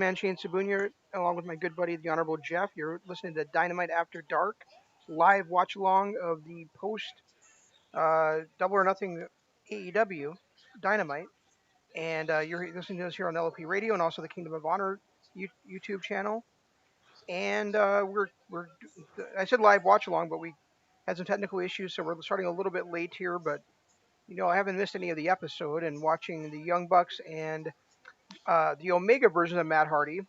Shane Sabunya, along with my good buddy, the Honorable Jeff. You're listening to Dynamite After Dark, live watch along of the post Double or Nothing AEW Dynamite. And you're listening to us here on LLP Radio and also the Kingdom of Honor YouTube channel. And I said live watch along, but we had some technical issues, so we're starting a little bit late here. But I haven't missed any of the episode and watching the Young Bucks and the Omega version of Matt Hardy,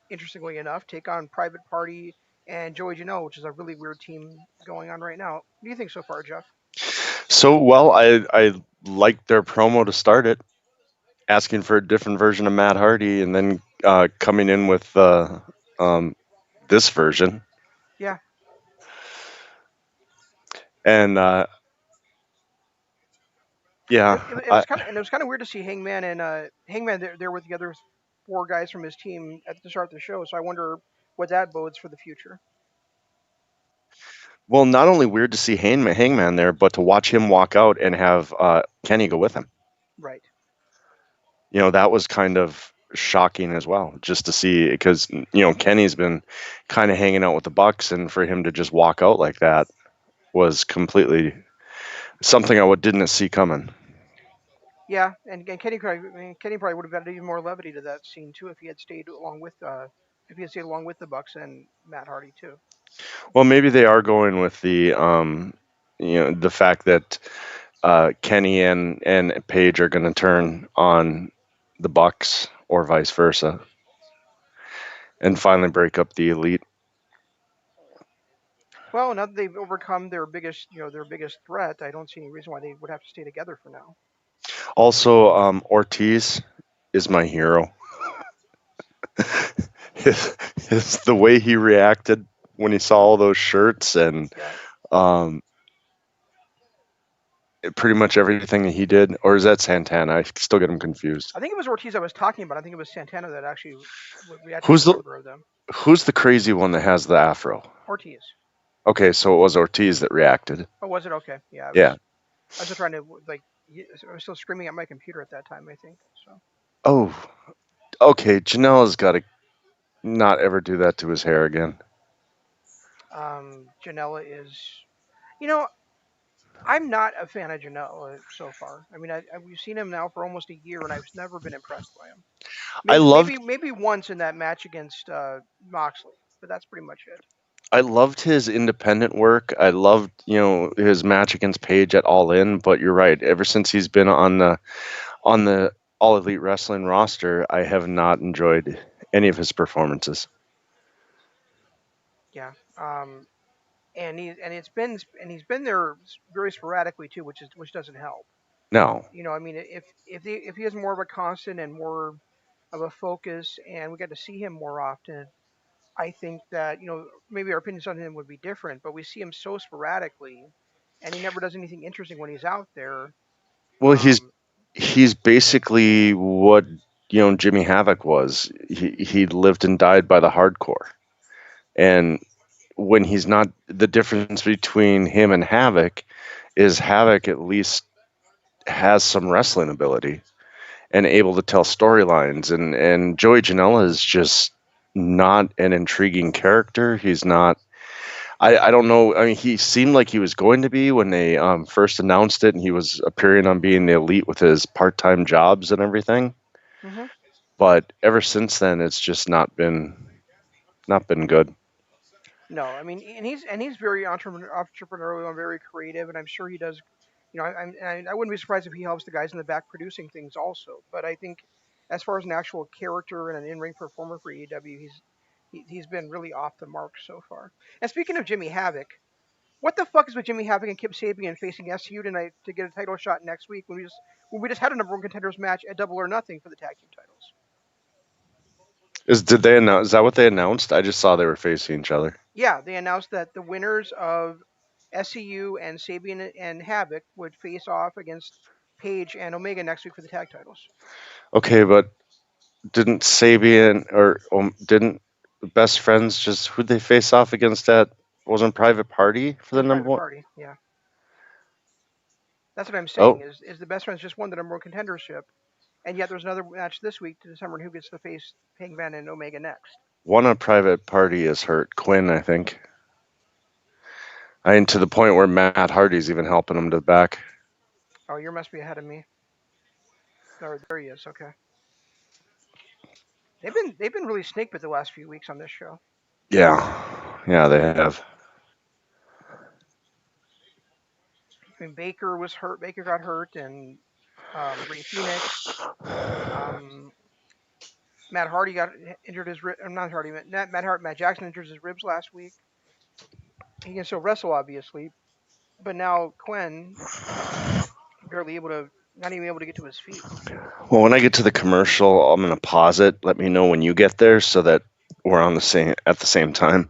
interestingly enough, take on Private Party and Joey Janela, which is a really weird team going on right now. What do you think so far, Jeff? So, well, I liked their promo to start it, asking for a different version of Matt Hardy, and then coming in with um, this version. Yeah, And it, yeah, it, it was kind of weird to see Hangman and Hangman there with the other four guys from his team at the start of the show. So I wonder what that bodes for the future. well, not only weird to see Hangman there, but to watch him walk out and have Kenny go with him. Right. That was kind of shocking as well, just to see, because Kenny's been kind of hanging out with the Bucks, and for him to just walk out like that was completely something I didn't see coming. Yeah, and Kenny probably would have added even more levity to that scene too if he had stayed along with the Bucks and Matt Hardy too. Well, maybe they are going with the fact that Kenny and Paige are going to turn on the Bucks or vice versa, and finally break up the Elite. Well, now that they've overcome their biggest threat, I don't see any reason why they would have to stay together for now. Also, Ortiz is my hero. The way he reacted when he saw all those shirts and Yeah, um, pretty much everything that he did, or is that Santana? I still get him confused. I think it was Ortiz I was talking about. I think it was Santana that actually reacted to Who's a the number of them. Who's the crazy one that has the afro? Ortiz. Okay, so it was Ortiz that reacted. Oh, was it okay? Yeah, I Yeah. was. I was still trying to I was still screaming at my computer at that time. I think so. Oh, okay. Janela's got to not ever do that to his hair again. Janela is. You know, I'm not a fan of Janela so far. I mean, we've seen him now for almost a year, and I've never been impressed by him. I Maybe, loved maybe, maybe once in that match against Moxley, but that's pretty much it. I loved his independent work. I loved, his match against Paige at All In, but you're right. Ever since he's been on the All Elite Wrestling roster, I have not enjoyed any of his performances. Yeah. He's been there very sporadically too, which doesn't help. No. I mean, if he has more of a constant and more of a focus, and we got to see him more often, I think that maybe our opinions on him would be different. But we see him so sporadically, and he never does anything interesting when he's out there. Well, Um, he's basically what Jimmy Havoc was. He lived and died by the hardcore, and when he's not, the difference between him and Havoc is Havoc at least has some wrestling ability and able to tell storylines, and Joey Janela is just not an intriguing character. He's not. I don't know. I mean, he seemed like he was going to be when they first announced it, and he was appearing on being the Elite with his part-time jobs and everything. hmm But ever since then, it's just not been good. No, I mean, and he's very entrepreneurial and very creative, and I'm sure he does. I wouldn't be surprised if he helps the guys in the back producing things also. But I think, as far as an actual character and an in-ring performer for AEW, he's been really off the mark so far. And speaking of Jimmy Havoc, what the fuck is with Jimmy Havoc and Kip Sabian facing SCU tonight to get a title shot next week when we just had a number one contenders match at Double or Nothing for the tag team titles? Did they announce? Is that what they announced? I just saw they were facing each other. Yeah, they announced that the winners of SCU and Sabian and Havoc would face off against Page and Omega next week for the tag titles. Okay, but didn't Sabian or didn't Best Friends just who'd they face off against? That wasn't Private Party for It the was number Private one. Party. Yeah, that's what I'm saying. Oh, Is the best friends just won the number one contendership, And yet there's another match this week to determine who gets to face Hangman and Omega next. One a private party is hurt. Quinn, I think. To the point where Matt Hardy's even helping him to the back. Oh, you must be ahead of me. There he is. Okay. They've been really snake bit the last few weeks on this show. Yeah. Yeah, they have. I mean, Baker was hurt. Baker got hurt, and Ray Phoenix. Um, Matt Hardy got injured his rib. Not Hardy. Matt Jackson injured his ribs last week. He can still wrestle, obviously, but now Quinn barely able to, not even able to get to his feet. Well, when I get to the commercial, I'm gonna pause it. Let me know when you get there so that we're on the same at the same time.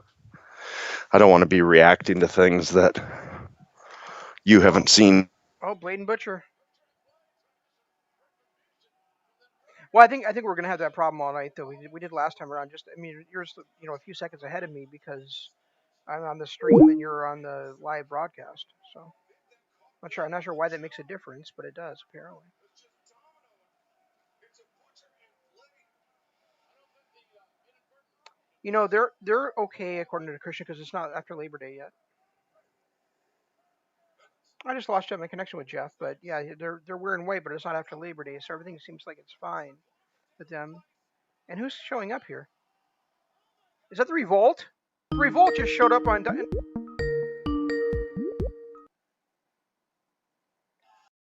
I don't want to be reacting to things that you Oh, haven't seen. oh, Blade and Butcher. Well, I think we're gonna have that problem all night, though. We did last time around. Just, I mean, you're a few seconds ahead of me because I'm on the stream and you're on the live broadcast. So I'm not sure why that makes a difference, but it does apparently. They're okay according to Christian because it's not after Labor Day yet. I just lost my connection with Jeff, but yeah, they're wearing white, but it's not after Labor Day, so everything seems like it's fine with them. And who's showing up here? Is that the Revolt? The Revolt just showed up on.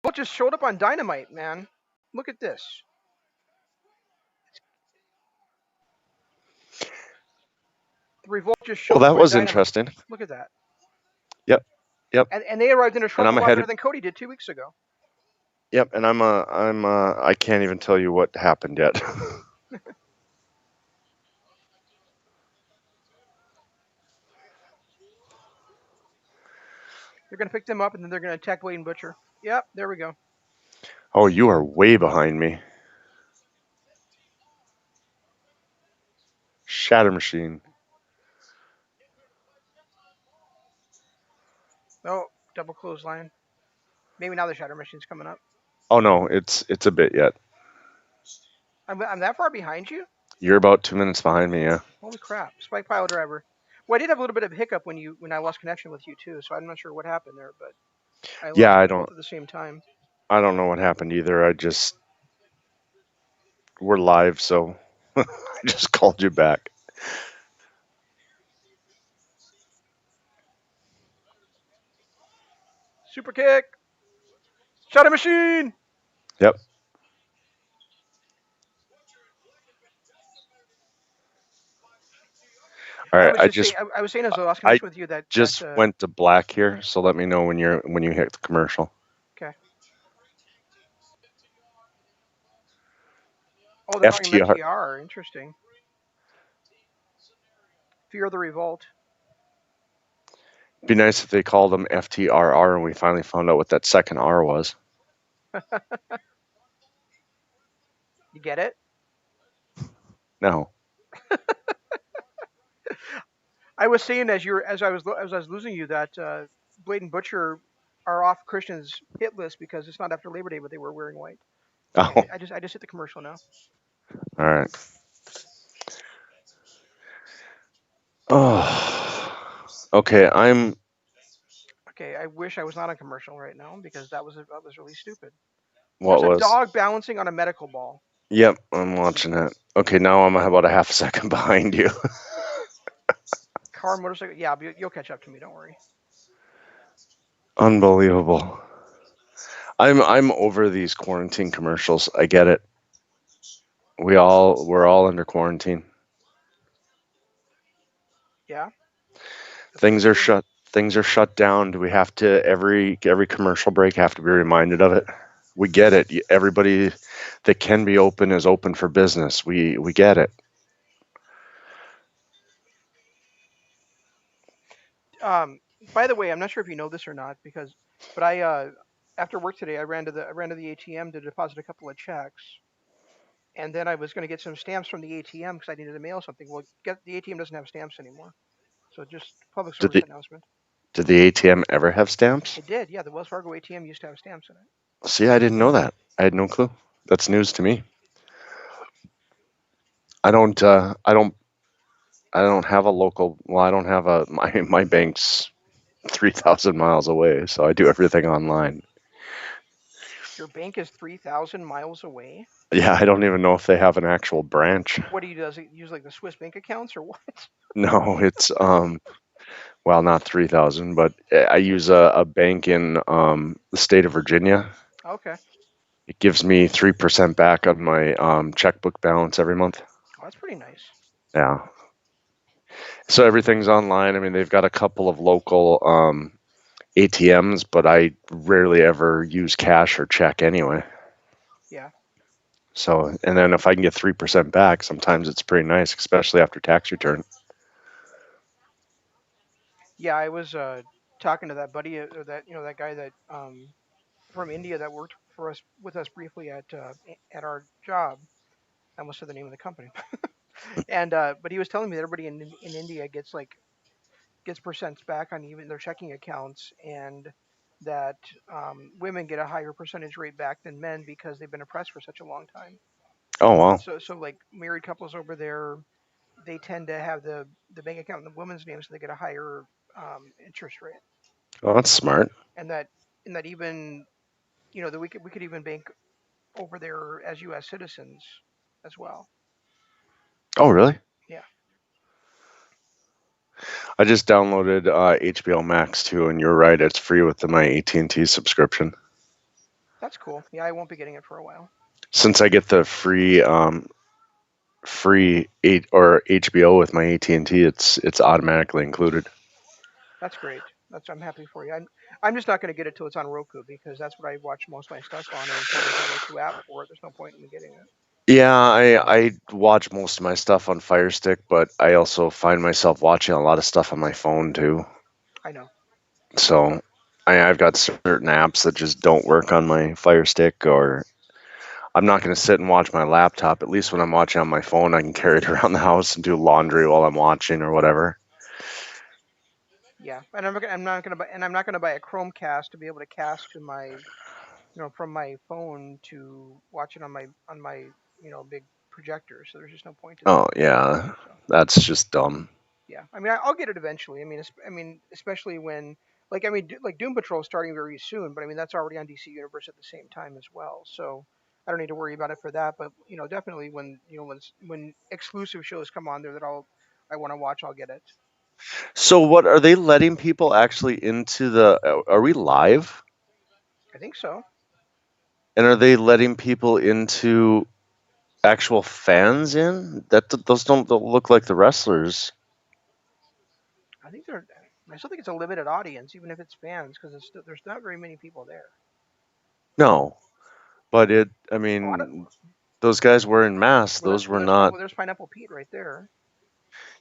Revolt just showed up on Dynamite, man. Look at this. The Revolt just Well, showed up that on was Dynamite. interesting. Look at that. Yep, yep. And they arrived in a And trunk a I'm lot ahead. better than Cody did 2 weeks ago. Yep, and I can't even tell you what happened yet. They're gonna pick them up and then they're gonna attack Wade and Butcher. Yep, there we go. Oh, you are way behind me. Shatter Machine. Oh, double clothesline. Maybe now the Shatter Machine's coming up. Oh no, it's a bit yet. I'm that far behind you? You're about 2 minutes behind me. Yeah. Holy crap! Spike pile driver. Well, I did have a little bit of a hiccup when I lost connection with you too, so I'm not sure what happened there, but I Yeah, lost you both at the same time. I don't know what happened either. We're live, so I just called you back. Super kick, Shatter Machine. Yep. All I right. was just saying, I was saying as I lost I connection with you that just went to black here, so let me know when you hit the commercial. okay. Oh, they're calling him FTR. FTR. Interesting. Fear the Revolt. Be nice if they called him FTRR and we finally found out what that second R was. You get it? No. I was saying as I was losing you that Blade and Butcher are off Christian's hit list because it's not after Labor Day, but they were wearing white. Oh. I just hit the commercial now. All right. Oh. Okay. Okay, I wish I was not on commercial right now because that was really stupid. What There's a was? dog balancing on a medical ball. Yep. I'm watching it. Okay. Now I'm about a half a second behind you. Car, motorcycle. Yeah, you'll catch up to me. Don't worry. Unbelievable. I'm over these quarantine commercials. I get it. We're all under quarantine. Yeah, that's Things are true. shut. Things are shut down. Do we have to every commercial break have to be reminded of it? We get it. Everybody that can be open is open for business. We get it. Um, by the way, I'm not sure if you know this or not but I after work today I ran to the ATM to deposit a couple of checks, and then I was going to get some stamps from the ATM because I needed to mail something. Well, the ATM doesn't have stamps anymore, so just public Did service the announcement. did the ATM ever have stamps? It did, yeah. The Wells Fargo ATM used to have stamps in it. See, I didn't know that. I had no clue. That's news to me. I don't. I don't have a local. Well, I don't have a. My bank's 3,000 miles away, so I do everything online. Your bank is 3,000 miles away. Yeah, I don't even know if they have an actual branch. What do you does it use like the Swiss bank accounts or what? No, it's well, not 3,000, but I use a bank in the state of Virginia. Okay, It gives me 3% back on my checkbook balance every month. oh, that's pretty nice. Yeah. So everything's online. I mean, they've got a couple of local ATMs, but I rarely ever use cash or check anyway. Yeah, So, and then if I can get 3% back, sometimes it's pretty nice, especially after tax return. yeah. I was talking to that buddy, that that guy that from India that worked for us with us briefly at our job. I almost said the name of the company. And but he was telling me that everybody in India gets percents back on even their checking accounts, and that women get a higher percentage rate back than men because they've been oppressed for such a long time. Oh, wow. So like married couples over there, they tend to have the bank account in the woman's name, so they get a higher interest rate, Oh, that's smart. and that even that we could even bank over there as U.S. citizens as well. Oh, really? Yeah, I just downloaded HBO Max too, and you're right, it's free with my AT&T subscription. that's cool. Yeah, I won't be getting it for a while. Since I get the free eight or HBO with my AT&T, it's automatically included. That's great. I'm happy for you. I'm just not going to get it till it's on Roku because that's what I watch most of my stuff on. And until there's a Roku app for it, there's no point in me getting it. Yeah, I watch most of my stuff on Fire Stick, but I also find myself watching a lot of stuff on my phone too. I know. So I've got certain apps that just don't work on my Fire Stick, or I'm not going to sit and watch my laptop. At least when I'm watching on my phone, I can carry it around the house and do laundry while I'm watching or whatever. Yeah, and I'm not gonna buy a Chromecast to be able to cast to my from my phone to watch it on my big projector. So there's just no point to Oh that. yeah, So that's just dumb. yeah, I mean I'll get it eventually. I mean especially when like Doom Patrol is starting very soon, but I mean that's already on DC Universe at the same time as well. So I don't need to worry about it for that. But definitely when when exclusive shows come on there that I want to watch, I'll get it. So what are they letting people actually into the? Are we live? I think so. And are they letting people into actual fans in? Those don't look like the wrestlers. I think they're. I still think it's a limited audience, even if it's fans, because there's not very many people there. No, but it. I Oh, I don't. mean, those guys wearing masks. Those were not. There's Pineapple Pete right there.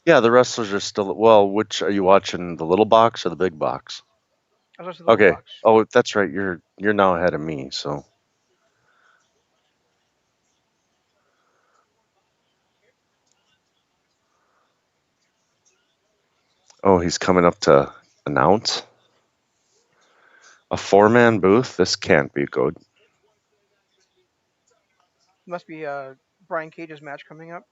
Yeah, the wrestlers are still. Well, which are you watching? The little box or the big box? I was watching the little Okay. box. Oh, that's right. You're now ahead of me. So. Oh, he's coming up to announce a four-man booth. This can't be good. Must be Brian Cage's match coming up.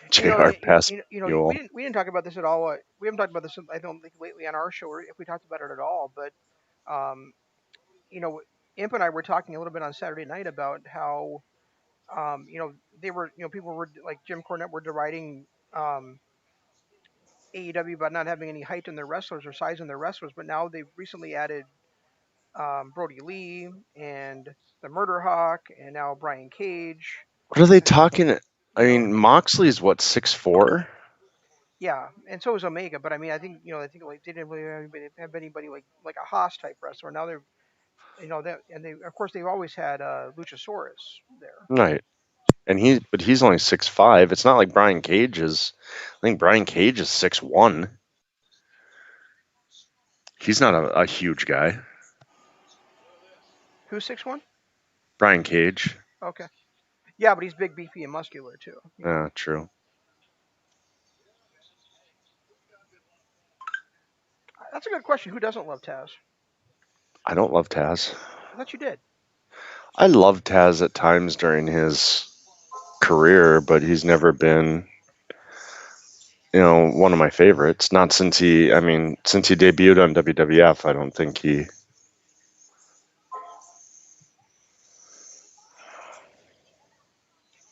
Jr. Pass Mule. We didn't talk about this at all. We haven't talked about this I don't think lately on our show, or if we talked about it at all. But um, you know, Imp and I were talking a little bit on Saturday night about how they were people were like Jim Cornette were deriding AEW about not having any height in their wrestlers or size in their wrestlers, but now they've recently added Brody Lee and the Murder Hawk, and now Brian Cage. What are they talking? I You know, mean, Moxley's what, 6'4"? yeah, and so is Omega. But I mean, I think like they didn't really have anybody like a Haas type wrestler. Now they're that, and they of course they've always had Luchasaurus there. Right. And he's only 6'5". It's not like Brian Cage is. I think Brian Cage is 6'1". He's not a huge guy. Who's 6'1"? Brian Cage. Okay, yeah, but he's big, beefy, and muscular too. True. That's a good question. Who doesn't love Taz? I don't love Taz. I thought you did. I loved Taz at times during his career, but he's never been, one of my favorites. Not since since he debuted on WWF, I don't think he.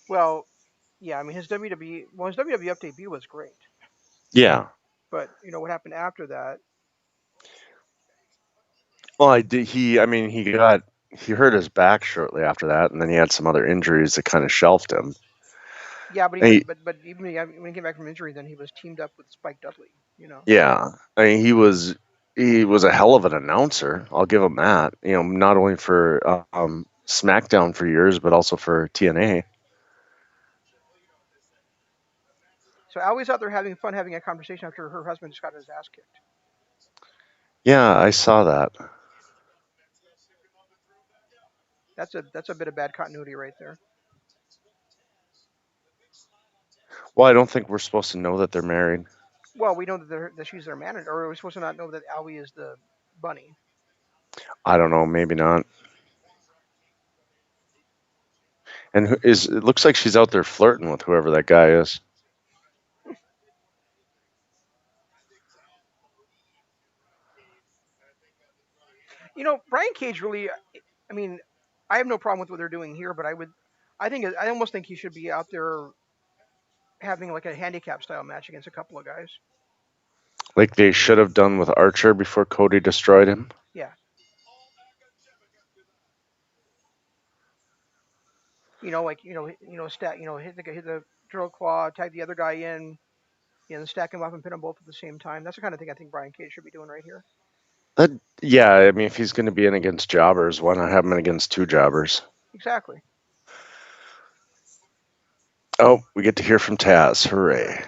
Well, yeah, I mean his WWF debut was great, Yeah. but what happened after that? Well, I did. He hurt his back shortly after that, and then he had some other injuries that kind of shelved him. Yeah, but he, And but he, but but even when he came back from injury, then he was teamed up with Spike Dudley. yeah, he was a hell of an announcer. I'll give him that. Not only for SmackDown for years, but also for TNA. So Allie's out there having fun, having a conversation after her husband just got his ass kicked. Yeah, I saw that. That's a bit of bad continuity right there. Well, I don't think we're supposed to know that they're married. Well, we know that she's their manager, or are we supposed to not know that Allie is the bunny? I don't know, maybe not. And it looks like she's out there flirting with whoever that guy is. Brian Cage really. I mean, I have no problem with what they're doing here, but I almost think he should be out there having like a handicap style match against a couple of guys. Like they should have done with Archer before Cody destroyed him. Yeah, like stack, hit the drill claw, tag the other guy in, and stack him up and pin them both at the same time. That's the kind of thing I think Brian Cage should be doing right here. That Yeah, I mean, if he's going to be in against jobbers, why not have him in against two jobbers? Exactly. Oh, we get to hear from Taz. All right. Hooray!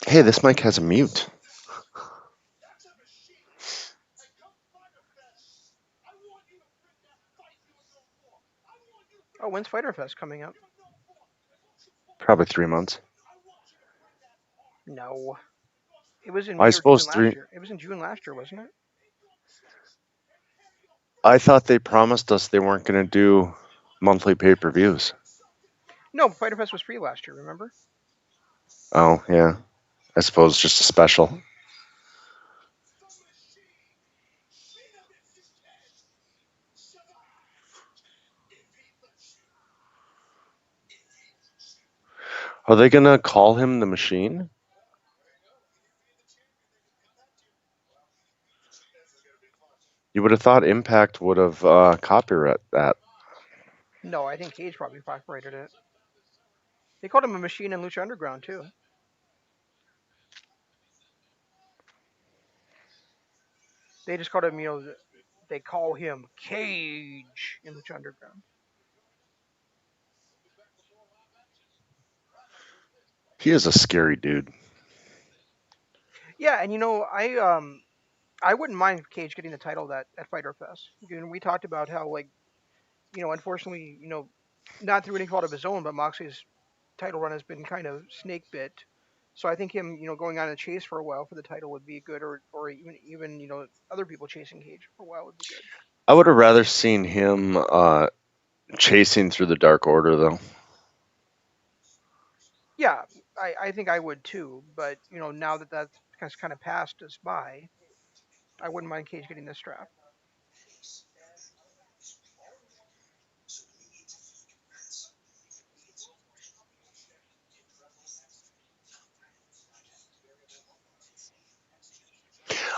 Hey, this mic has a mute. Oh, when's Fighter Fest coming up? Probably 3 months. No, it was in I May or suppose June last three. year. It was in June last year, wasn't it? I thought they promised us they weren't going to do monthly pay-per-views. No, Fighter Fest was free last year. Remember? Oh yeah, I suppose just a special. Are they going to call him the Machine? You would have thought Impact would have copyright that. No, I think Cage probably copyrighted it. They called him a machine in Lucha Underground too. They just called him, they call him Cage in Lucha Underground. He is a scary dude. Yeah, and I wouldn't mind Cage getting the title that at Fighter Fest. We talked about how unfortunately, not through any fault of his own, but Moxley's title run has been kind of snake bit. So I think him, going on a chase for a while for the title would be good, or even other people chasing Cage for a while would be good. I would have rather seen him chasing through the Dark Order, though. Yeah, I think I would too. But now that that's kind of passed us by, I wouldn't mind Cage getting this strap.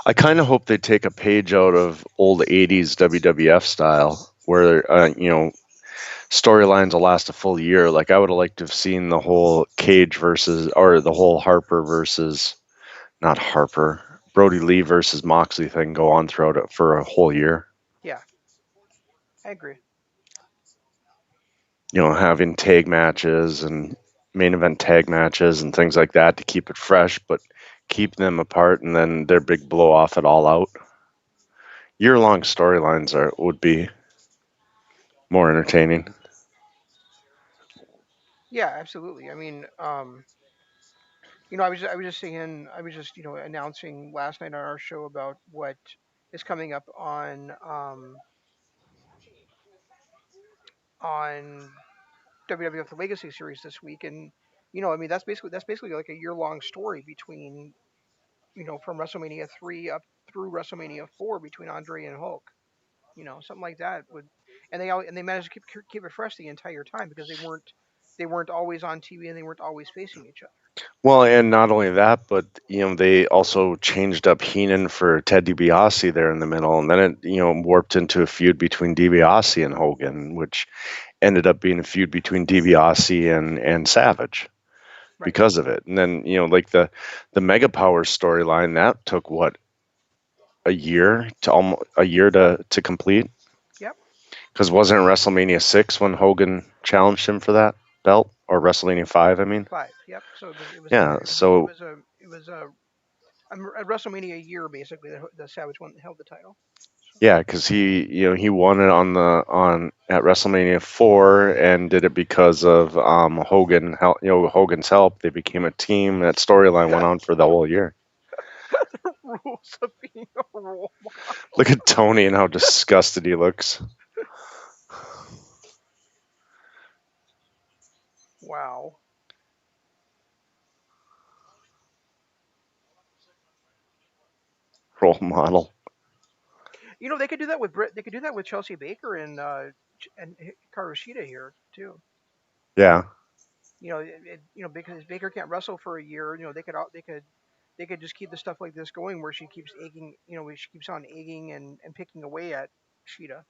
I kind of hope they take a page out of old 80s WWF style where, storylines will last a full year. Like, I would have liked to have seen the whole Cage versus, or the whole Harper versus, not Harper, Brody Lee versus Moxley thing go on throughout it for a whole year. Yeah, I agree. having tag matches and main event tag matches and things like that to keep it fresh, but keep them apart and then their big blow off at all out. Year long storylines are would be more entertaining. Yeah, absolutely. I mean, I was just saying, I was just announcing last night on our show about what is coming up on WWF The Legacy Series this week, and I mean that's basically like a year long story between from WrestleMania 3 up through WrestleMania 4 between Andre and Hulk. Something like that would, and they managed to keep it fresh the entire time because they weren't always on TV and they weren't always facing each other. Well, and not only that, but they also changed up Heenan for Ted DiBiase there in the middle, and then it warped into a feud between DiBiase and Hogan, which ended up being a feud between DiBiase and Savage Right. because of it. And then like the Mega Power storyline that took what, a year to almost a year to complete, Yep. because wasn't it WrestleMania 6 when Hogan challenged him for that belt, or WrestleMania 5? I mean, 5. Yep. So it was a yeah. year. So At WrestleMania a year basically the Savage one held the title. So, yeah, because he won it on at WrestleMania 4 and did it because of Hogan's help. They became a team. That storyline went on for the whole year. rules of being a role Look at Tony and how disgusted he looks. Wow. Role model. They could do that with Brit. They could do that with Chelsea Baker and Hikaru Shida here too. Yeah. Because Baker can't wrestle for a year. They could just keep the stuff like this going where she keeps egging. Where she keeps on egging and picking away at Shida.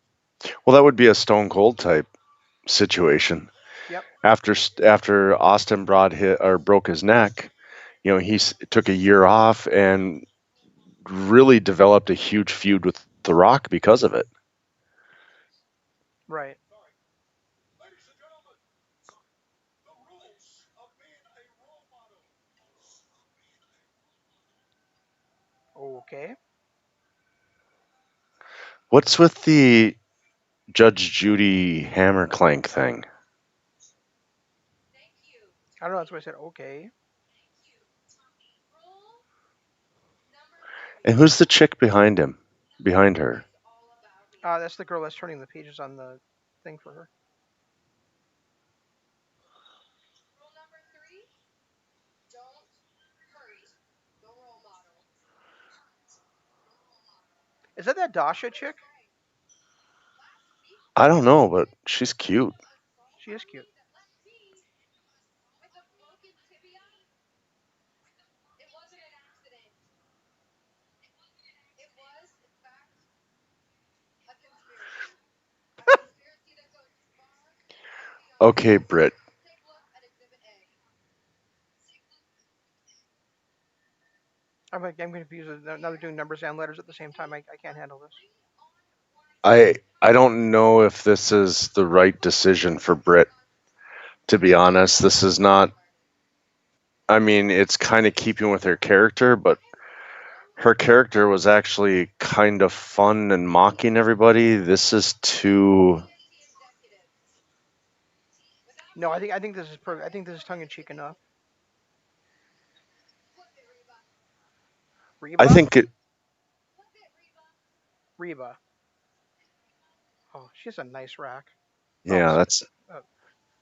Well, that would be a Stone Cold type situation. Yep. After Austin broke his neck, he took a year off and really developed a huge feud with The Rock because of it. Right. Okay. What's with the Judge Judy hammer clank thing? I don't know. That's why I said okay. And who's the chick behind him? Behind her? That's the girl that's turning the pages on the thing for her. Is that Dasha chick? I don't know, but she's cute. She is cute. Okay, Britt. I'm confused. Now they're doing numbers and letters at the same time. I can't handle this. I don't know if this is the right decision for Britt. To be honest, this is not. I mean, it's kind of keeping with her character, but her character was actually kind of fun and mocking everybody. This is too. No, I think this is perfect. I think this is tongue in cheek enough. I Reba. think it. Reba. Oh, she has a nice rack. Oh, Yeah, that's uh,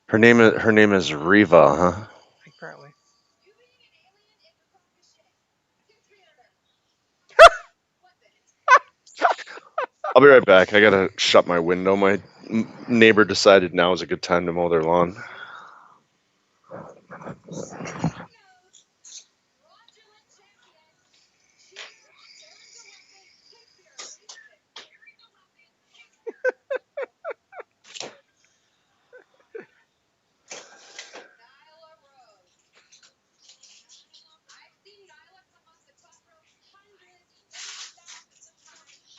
her name is Riva, huh? apparently. I'll be right back. I gotta shut my window. My neighbor decided now is a good time to mow their lawn.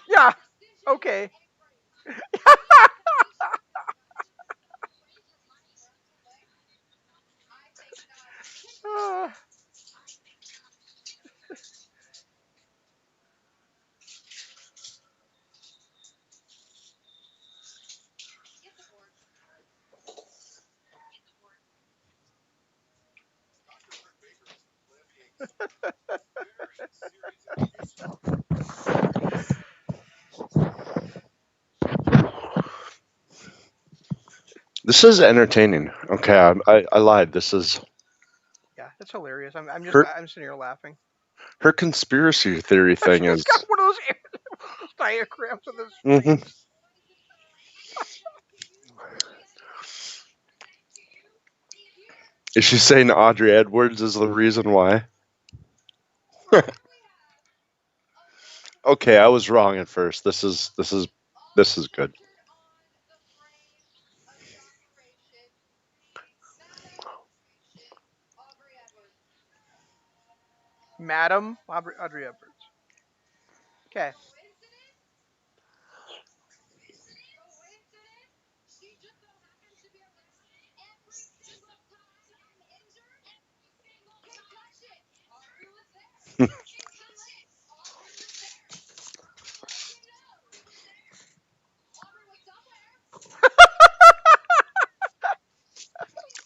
Yeah. Okay. This is entertaining. Okay, I lied. This is Yeah, that's hilarious. her I'm sitting here laughing. her conspiracy theory thing She's got is. one of those, those diagrams of the Mhm. streets. Is she saying Audrey Edwards is the reason why? Okay, I was wrong at first. This is good. Madam Audrey Edwards. Okay.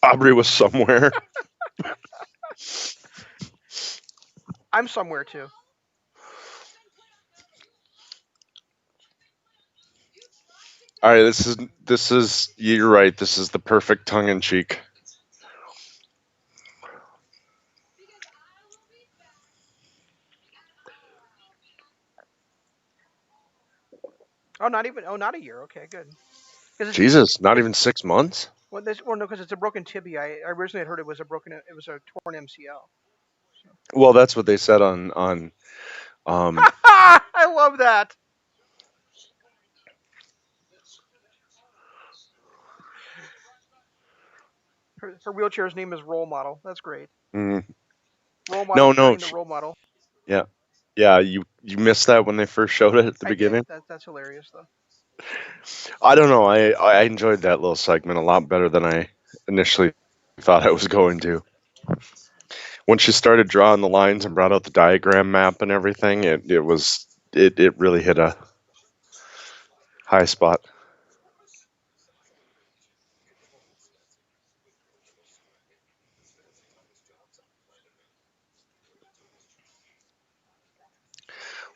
Aubrey was somewhere. I'm somewhere too. All right, this is you're right. This is the perfect tongue in cheek. Oh, not even. Oh, not a year. Okay, good. Because Jesus, not it's even 6 months. well, this well no, because it's a broken tibia. I originally had heard it was a torn MCL. So. Well, that's what they said on um. I love that. Her wheelchair's name is Role Model. That's great. mm, Role Model no, no, carrying the role model. yeah, yeah. You missed that when they first showed it at the I did. beginning. That's hilarious though. I don't know. I enjoyed that little segment a lot better than I initially thought I was going to. When she started drawing the lines and brought out the diagram map and everything, it really hit a high spot.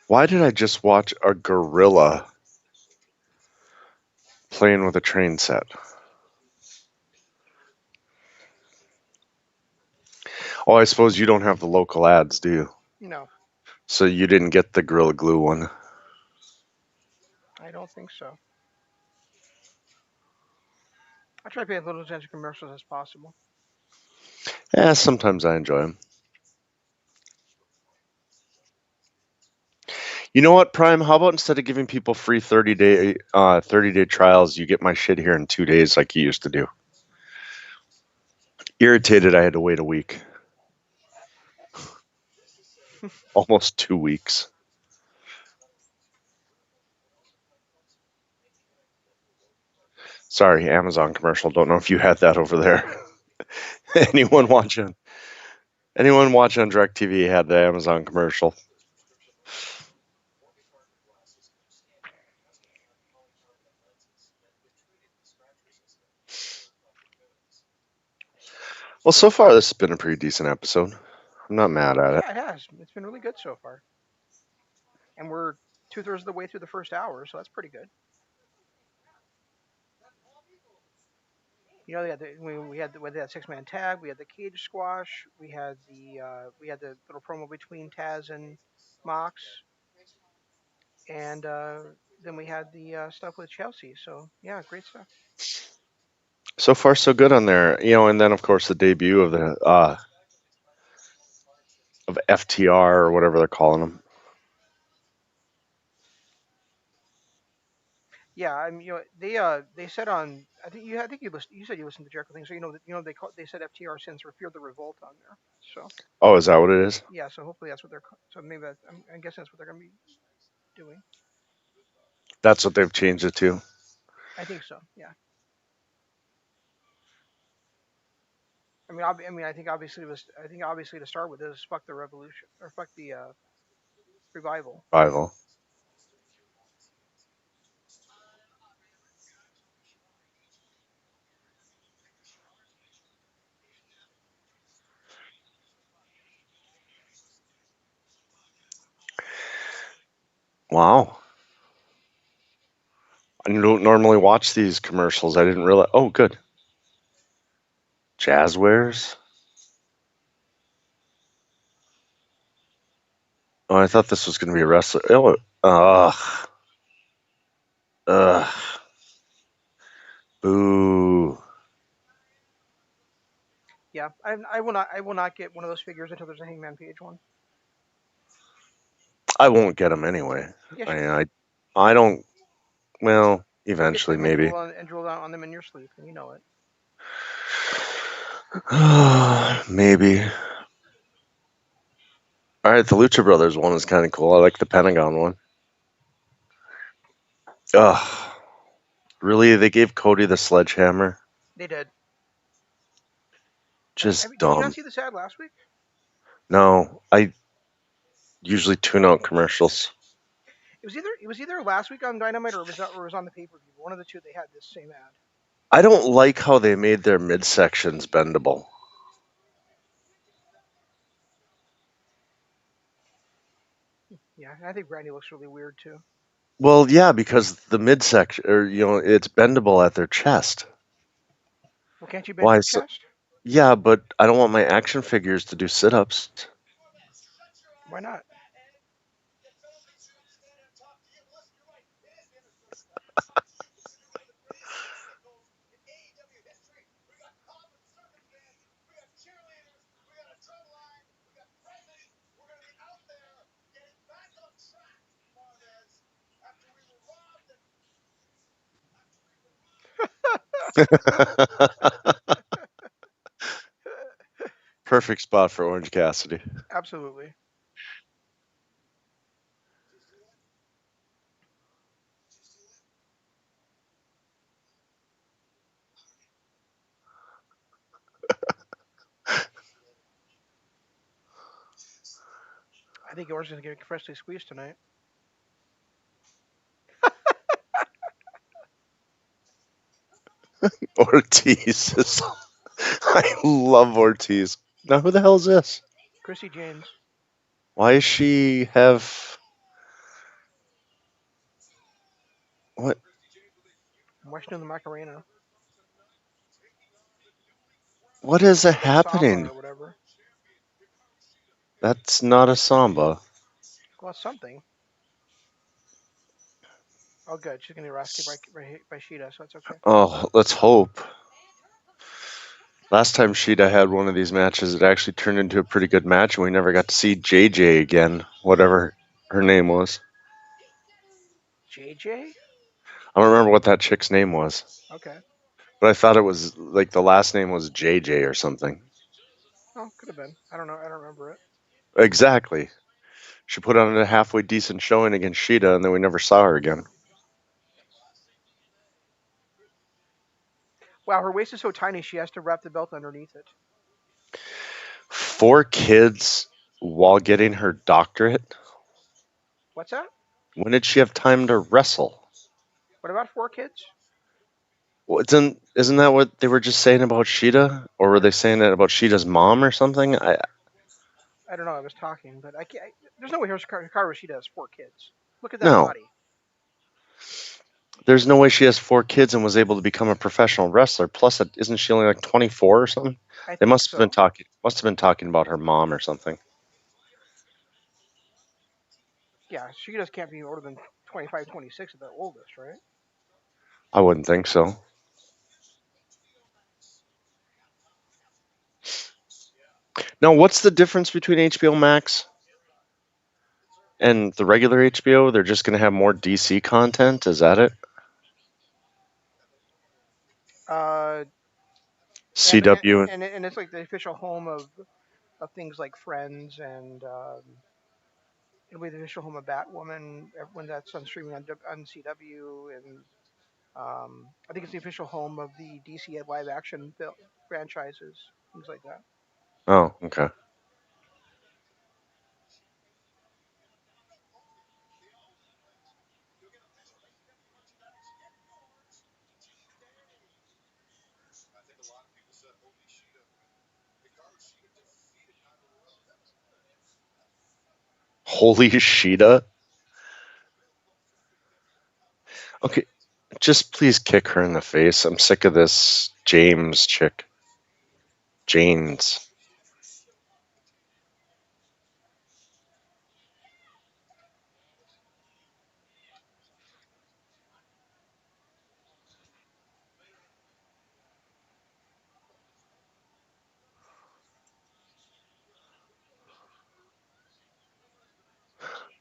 Why did I just watch a gorilla playing with a train set? Oh, I suppose you don't have the local ads, do you? No, So you didn't get the Gorilla Glue one. I don't think so. I try to pay as little attention to commercials as possible. Yeah, sometimes I enjoy them. You know what, Prime? How about instead of giving people free 30-day trials, you get my shit here in 2 days like you used to do? Irritated I had to wait a week, almost 2 weeks. Sorry, Amazon commercial. Don't know if you had that over there. anyone watching? Anyone watching on DirecTV had the Amazon commercial. Well, so far this has been a pretty decent episode. I'm not mad at it. Yeah, it has. It's been really good so far, and we're 2/3 of the way through the first hour, so that's pretty good. You know, we had that 6-man tag, we had the cage squash, we had the little promo between Taz and Mox, and then we had the stuff with Chelsea. So yeah, great stuff. So far, so good on there. And then of course the debut of FTR or whatever they're calling them. Yeah, I mean, they said on I think you said you listened to Jericho thing, so they said FTR stands for Fear the Revolt on there. So Oh, is that what it is? yeah, so hopefully that's what so maybe I'm guessing that's what they're gonna be doing. That's what they've changed it to. I think so. Yeah. I mean, I think obviously to start with is fuck the revolution or fuck the revival. Rival. Wow. I don't normally watch these commercials. I didn't realize. Oh, good. Jazzwares. Oh, I thought this was going to be a wrestler. Oh, ugh. Ugh. Boo. Yeah, I will not get one of those figures until there's a Hangman Page one. I won't get them anyway. Yes, you I, will. I, I don't. Well, You'll get eventually, them and maybe. drool down on them in your sleep, and you know it. Maybe. All right, the Lucha Brothers one is kind of cool. I like the Pentagon one. Ugh. Really? They gave Cody the sledgehammer? They did. Just Did you not dumb. see this ad last week? No, I usually tune out commercials. It was either last week on Dynamite or it was on the pay per view. One of the two they had this same ad. I don't like how they made their midsections bendable. Yeah, I think Brandy looks really weird too. Well, yeah, because the midsection, or it's bendable at their chest. Well, can't you bend Why? your chest? Yeah, but I don't want my action figures to do sit-ups. Why not? Perfect spot for Orange Cassidy. Absolutely. I think Orange is gonna get freshly squeezed tonight. Ortiz is. I love Ortiz. Now, who the hell is this? Chrissy James. Why does she have what? I'm watching the Macarena. What is It's like samba happening? or whatever. That's not a samba. Well, it's something. Oh, good. She's gonna get kicked by Sheeta, so it's okay. Oh, let's hope. Last time Sheeta had one of these matches, it actually turned into a pretty good match, and we never got to see JJ again, whatever her name was. JJ. I don't remember what that chick's name was, Okay. but I thought it was like the last name was JJ or something. Oh, could have been. I don't know. I don't remember it. Exactly. She put on a halfway decent showing against Sheeta, and then we never saw her again. Wow, her waist is so tiny she has to wrap the belt underneath it. 4 kids while getting her doctorate? What's that? When did she have time to wrestle? What about 4 kids? Well, isn't that what they were just saying about Sheeta? Or were I they don't. saying that about Sheeta's mom or something? I don't know. I was talking, but I can't. There's no way Hikaru Shida has 4 kids. Look at that No. body. There's no way she has 4 kids and was able to become a professional wrestler. Plus, isn't she only like 24 or something? I They think must have been so. talking about her mom or something. Yeah, Shidas can't be older than 25, 26 at the oldest, right? I wouldn't think so. Now, what's the difference between HBO Max and the regular HBO? They're just going to have more DC content. Is that it? Uh, and and, CW. and and it's like the official home of things like Friends, and it'll be the official home of Batwoman when that's on streaming on CW, and I think it's the official home of the DC live action franchises, things like that. Oh, okay. Holy Sheeta. Okay, just please kick her in the face. I'm sick of this James chick. James.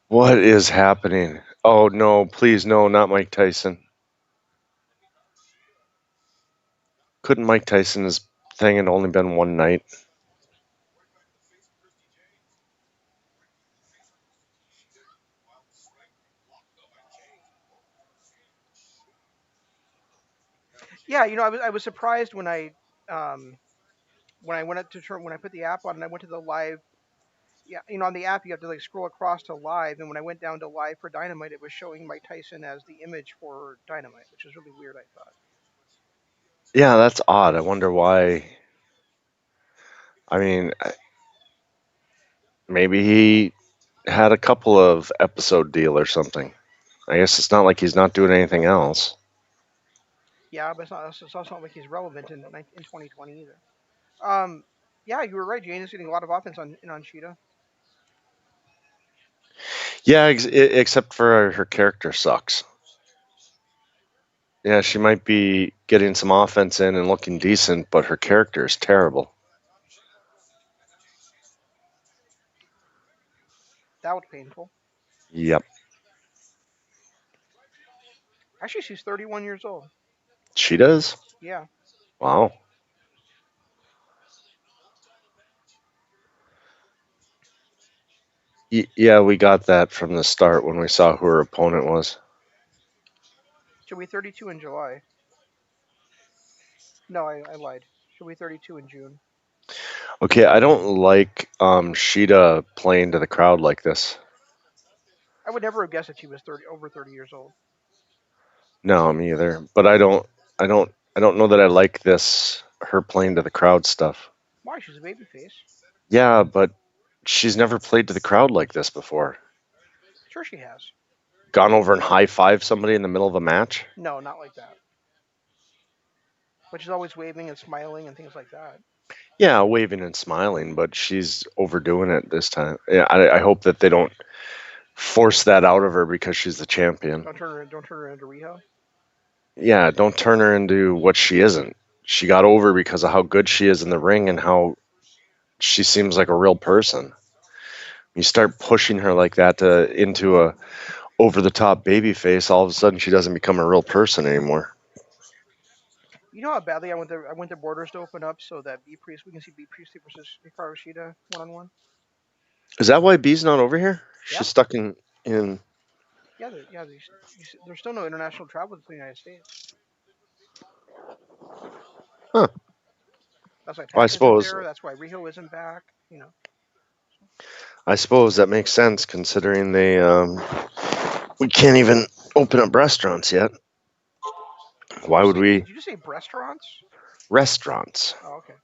What is happening? Oh no, please no, not Mike Tyson. Couldn't Mike Tyson's thing had only been one night? Yeah, I was surprised um when I went up to turn when I put the app on and I went to the live. Yeah, on the app you have to like scroll across to live, and when I went down to live for Dynamite, it was showing Mike Tyson as the image for Dynamite, which is really weird. I thought. Yeah, that's odd. I wonder why. I mean, maybe he had a couple of episode deal or something. I guess it's not like he's not doing anything else. Yeah, but it's also not like he's relevant in 2020 either. Um, yeah, you were right. Jane is getting a lot of offense on Sheeta. Yeah, except for her character sucks. Yeah, she might be getting some offense in and looking decent, but her character is terrible. That was painful. Yep, Actually, she's 31 years old. she does. Yeah. Wow. Yeah, we got that from the start when we saw who her opponent was. She'll be 32 in July. No, I lied. She'll be 32 in June. Okay, I don't like Sheeta playing to the crowd like this. I would never have guessed that she was 30 years old. No, me either. But I don't know that I like this her playing to the crowd stuff. Why? She's a babyface. Yeah, but she's never played to the crowd like this before. Sure, she has. Gone over and high five somebody in the middle of a match. No, not like that. But she's always waving and smiling and things like that. Yeah, waving and smiling, but she's overdoing it this time. Yeah, I hope that they don't force that out of her because she's the champion. Don't turn her into Riho. Yeah, don't turn her into what she isn't. She got over because of how good she is in the ring and how she seems like a real person. You start pushing her like that into a over the top baby face, all of a sudden she doesn't become a real person anymore. You know how badly I want the borders to open up so that B Priest we can see B Priestley versus Hikaru Shida 1-on-1. Is that why B's not over here? Yeah, She's stuck in. yeah, there's still no international travel to the United States. Huh. That's why I Pac isn't suppose. there. That's why Riho isn't back. I suppose that makes sense considering they we can't even open up restaurants yet. Why would we Did you just say restaurants? restaurants? Oh, okay,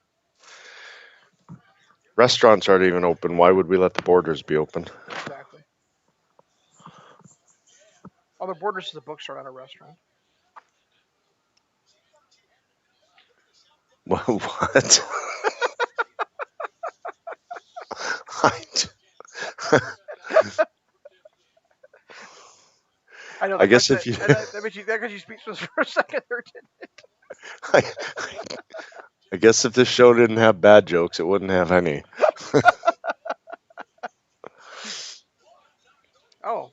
Restaurants aren't even open. Why would we let the borders be open? exactly. Oh, the borders is a bookstore, not a restaurant. What? I, I know I that guess that if you, that makes you speechless for a second there. I, I guess if this show didn't have bad jokes, it wouldn't have any. Oh,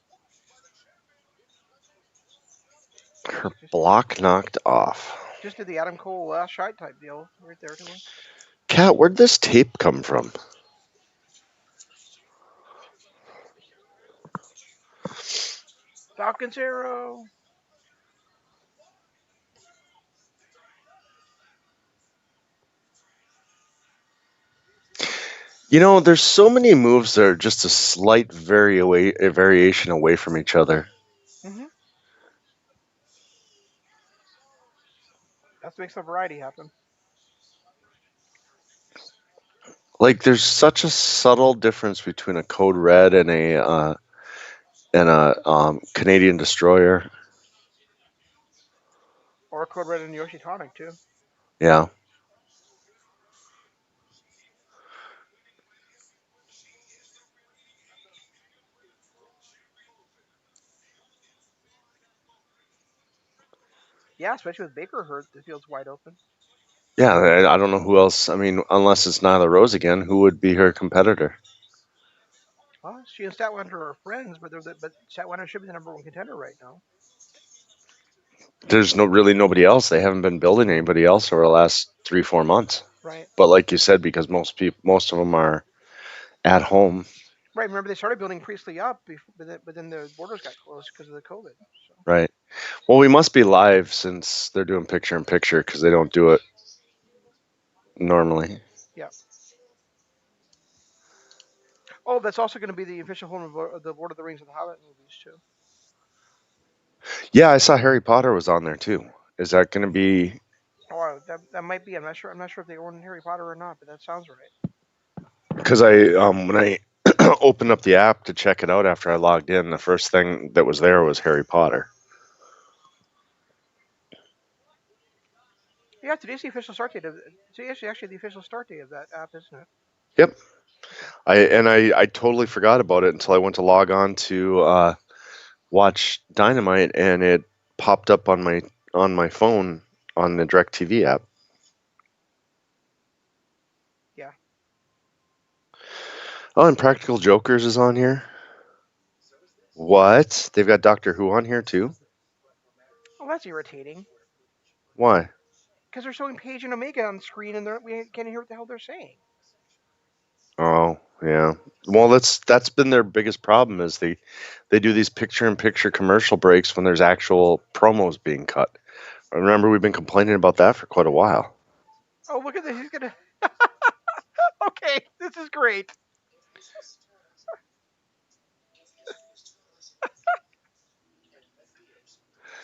Her just block knocked off. just did the Adam Cole shite type deal right there to her. Cat, where'd this tape come from? Falcons arrow. You know, there's so many moves that are just a slight a variation away from each other. Mm-hmm. That makes the variety happen. Like, there's such a subtle difference between a Code Red and a Canadian Destroyer. Or Code Red and Yoshi Tonic too. Yeah. Yeah, especially with Baker hurt, the field's wide open. Yeah, I don't know who else. I mean, unless it's Nyla Rose again, who would be her competitor? Well, she and Statlander are friends, but Statlander should be the number one contender right now. There's no really nobody else. They haven't been building anybody else over the last 3 4 months. Right. But like you said, because most of them are at home, Right. Remember, they started building Priestley up, but then the borders got closed because of the COVID. So right? Well, we must be live since they're doing picture in picture because they don't do it normally. yeah. Oh, that's also going to be the official home of the Lord of the Rings and the Hobbit movies too. Yeah, I saw Harry Potter was on there too. Is that going to be? Oh, that might be. I'm not sure. I'm not sure if they own Harry Potter or not, but that sounds right. Because when I opened up the app to check it out after I logged in, the first thing that was there was Harry Potter. Yeah, today's the official start date of. Today's actually the official start date of that app, isn't it? Yep. Okay. I totally forgot about it until I went to log on to watch Dynamite, and it popped up on my phone on the DirecTV app. Yeah. Oh, and Practical Jokers is on here. What? They've got Doctor Who on here too? Well, that's irritating Why? because they're showing Paige and Omega on screen, and we can't hear what the hell they're saying. Oh, yeah. Well, that's been their biggest problem is they do these picture in picture commercial breaks when there's actual promos being cut. Remember we've been complaining about that for quite a while. Oh, look at this. He's gonna. Okay, this is great.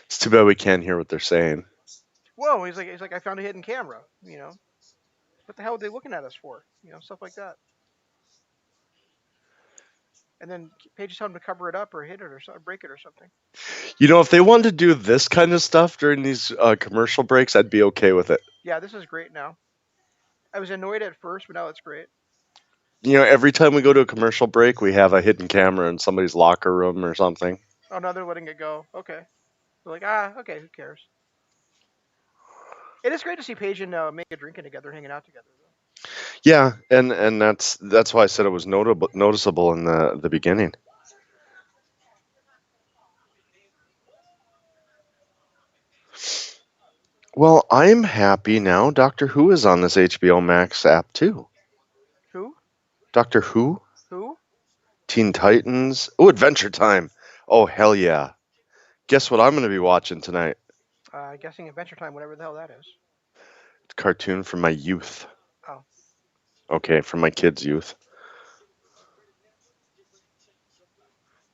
It's too bad we can't hear what they're saying. Whoa, he's like, I found a hidden camera. What the hell are they looking at us for? Stuff like that. And then Paige is telling him to cover it up or hit it or break it or something. If they wanted to do this kind of stuff during these commercial breaks, I'd be okay with it. Yeah, this is great now. I was annoyed at first, but now it's great. Every time we go to a commercial break, we have a hidden camera in somebody's locker room or something. Oh, now they're letting it go. Okay. They're like, okay, who cares? It is great to see Paige and Mega drinking together, hanging out together, though. Yeah, and that's why I said it was noticeable in the beginning. Well, I'm happy now. Doctor Who is on this HBO Max app too. Who? Doctor Who, Who? Teen Titans. Oh, Adventure Time. Oh, hell yeah. Guess what I'm going to be watching tonight? Guessing Adventure Time, whatever the hell that is. Cartoon from my youth. Oh, Okay, from my kids' youth.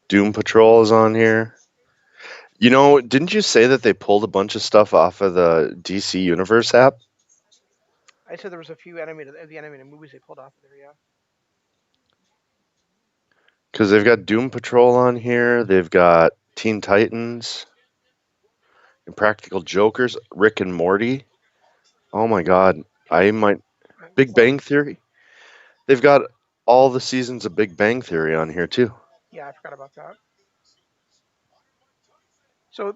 Doom Patrol is on here. Didn't you say that they pulled a bunch of stuff off of the DC Universe app? I said there was a few the animated movies they pulled off of there. Yeah. Because they've got Doom Patrol on here. They've got Teen Titans, Impractical Jokers, Rick and Morty. Oh my God. I might. Big What? Bang Theory. They've got all the seasons of Big Bang Theory on here too. Yeah, I forgot about that. So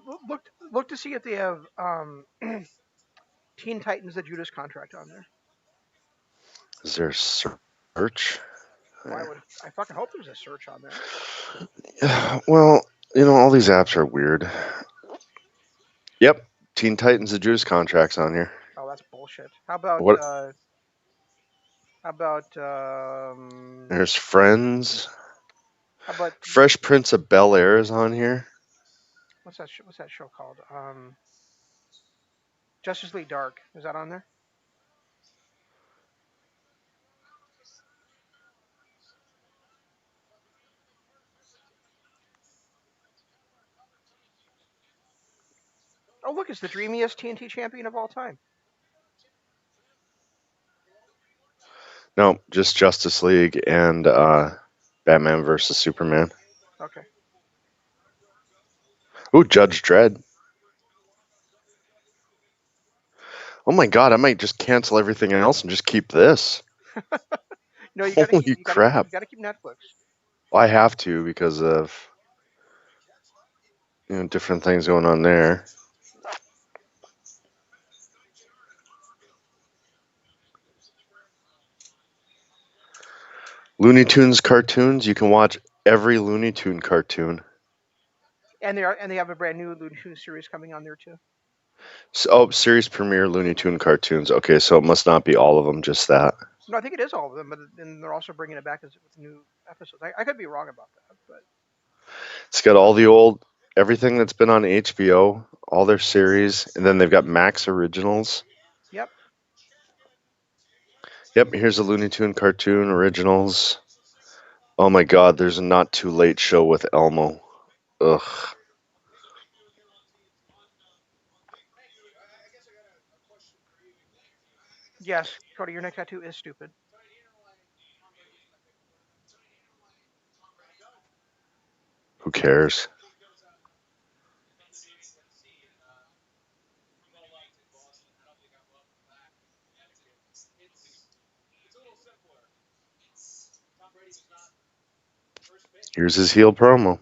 look to see if they have Teen Titans: The Judas Contract on there. Is there a search? Well, I fucking hope there's a search on there. Well, all these apps are weird. Yep. Teen Titans, the Judas contracts on here. Oh, that's bullshit. How about What? how about There's Friends. how about Fresh Prince of Bel Air is on here. what's that show called? Justice League Dark. Is that on there? Oh, look, it's the dreamiest TNT champion of all time. No, just Justice League and Batman versus Superman. Okay. Ooh, Judge Dredd. Oh my god, I might just cancel everything else and just keep this. No, you got to keep Holy crap. you got to keep Netflix. I have to because of different things going on there. Looney Tunes cartoons, you can watch every Looney Tune cartoon. And they have a brand new Looney Tunes series coming on there too. So, oh, series premiere Looney Tune cartoons. Okay, so it must not be all of them, just that. No, I think it is all of them, but then they're also bringing it back as with new episodes. I could be wrong about that, but It's got all the old everything that's been on HBO, all their series, and then they've got Max originals. yep. Yep, here's a Looney Tune cartoon originals. Oh my god, there's a not too late show with Elmo. Ugh, Yes, Cody, your neck tattoo is stupid. who cares? Here's his heel promo.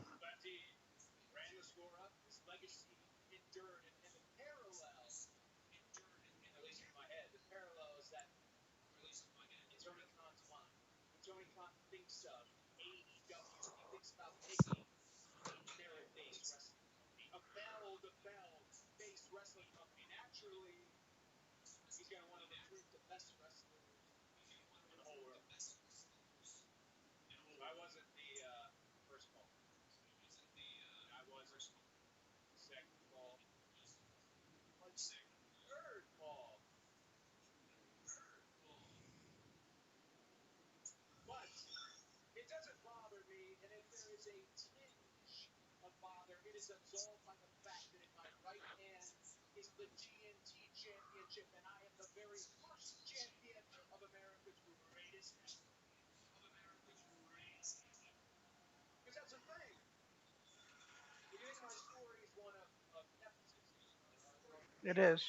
It is.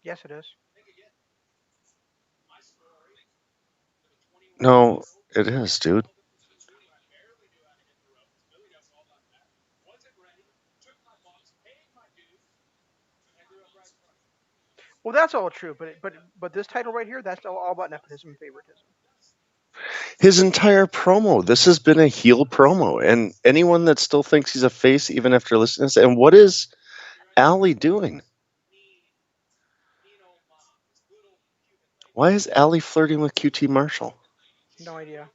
Yes, it is. No, it is, dude. Well, that's all true, but this title right here, that's all about nepotism and favoritism. His entire promo. This has been a heel promo, and anyone that still thinks he's a face, even after listening to this, and what is Allie doing? Why is Allie flirting with QT Marshall? No idea.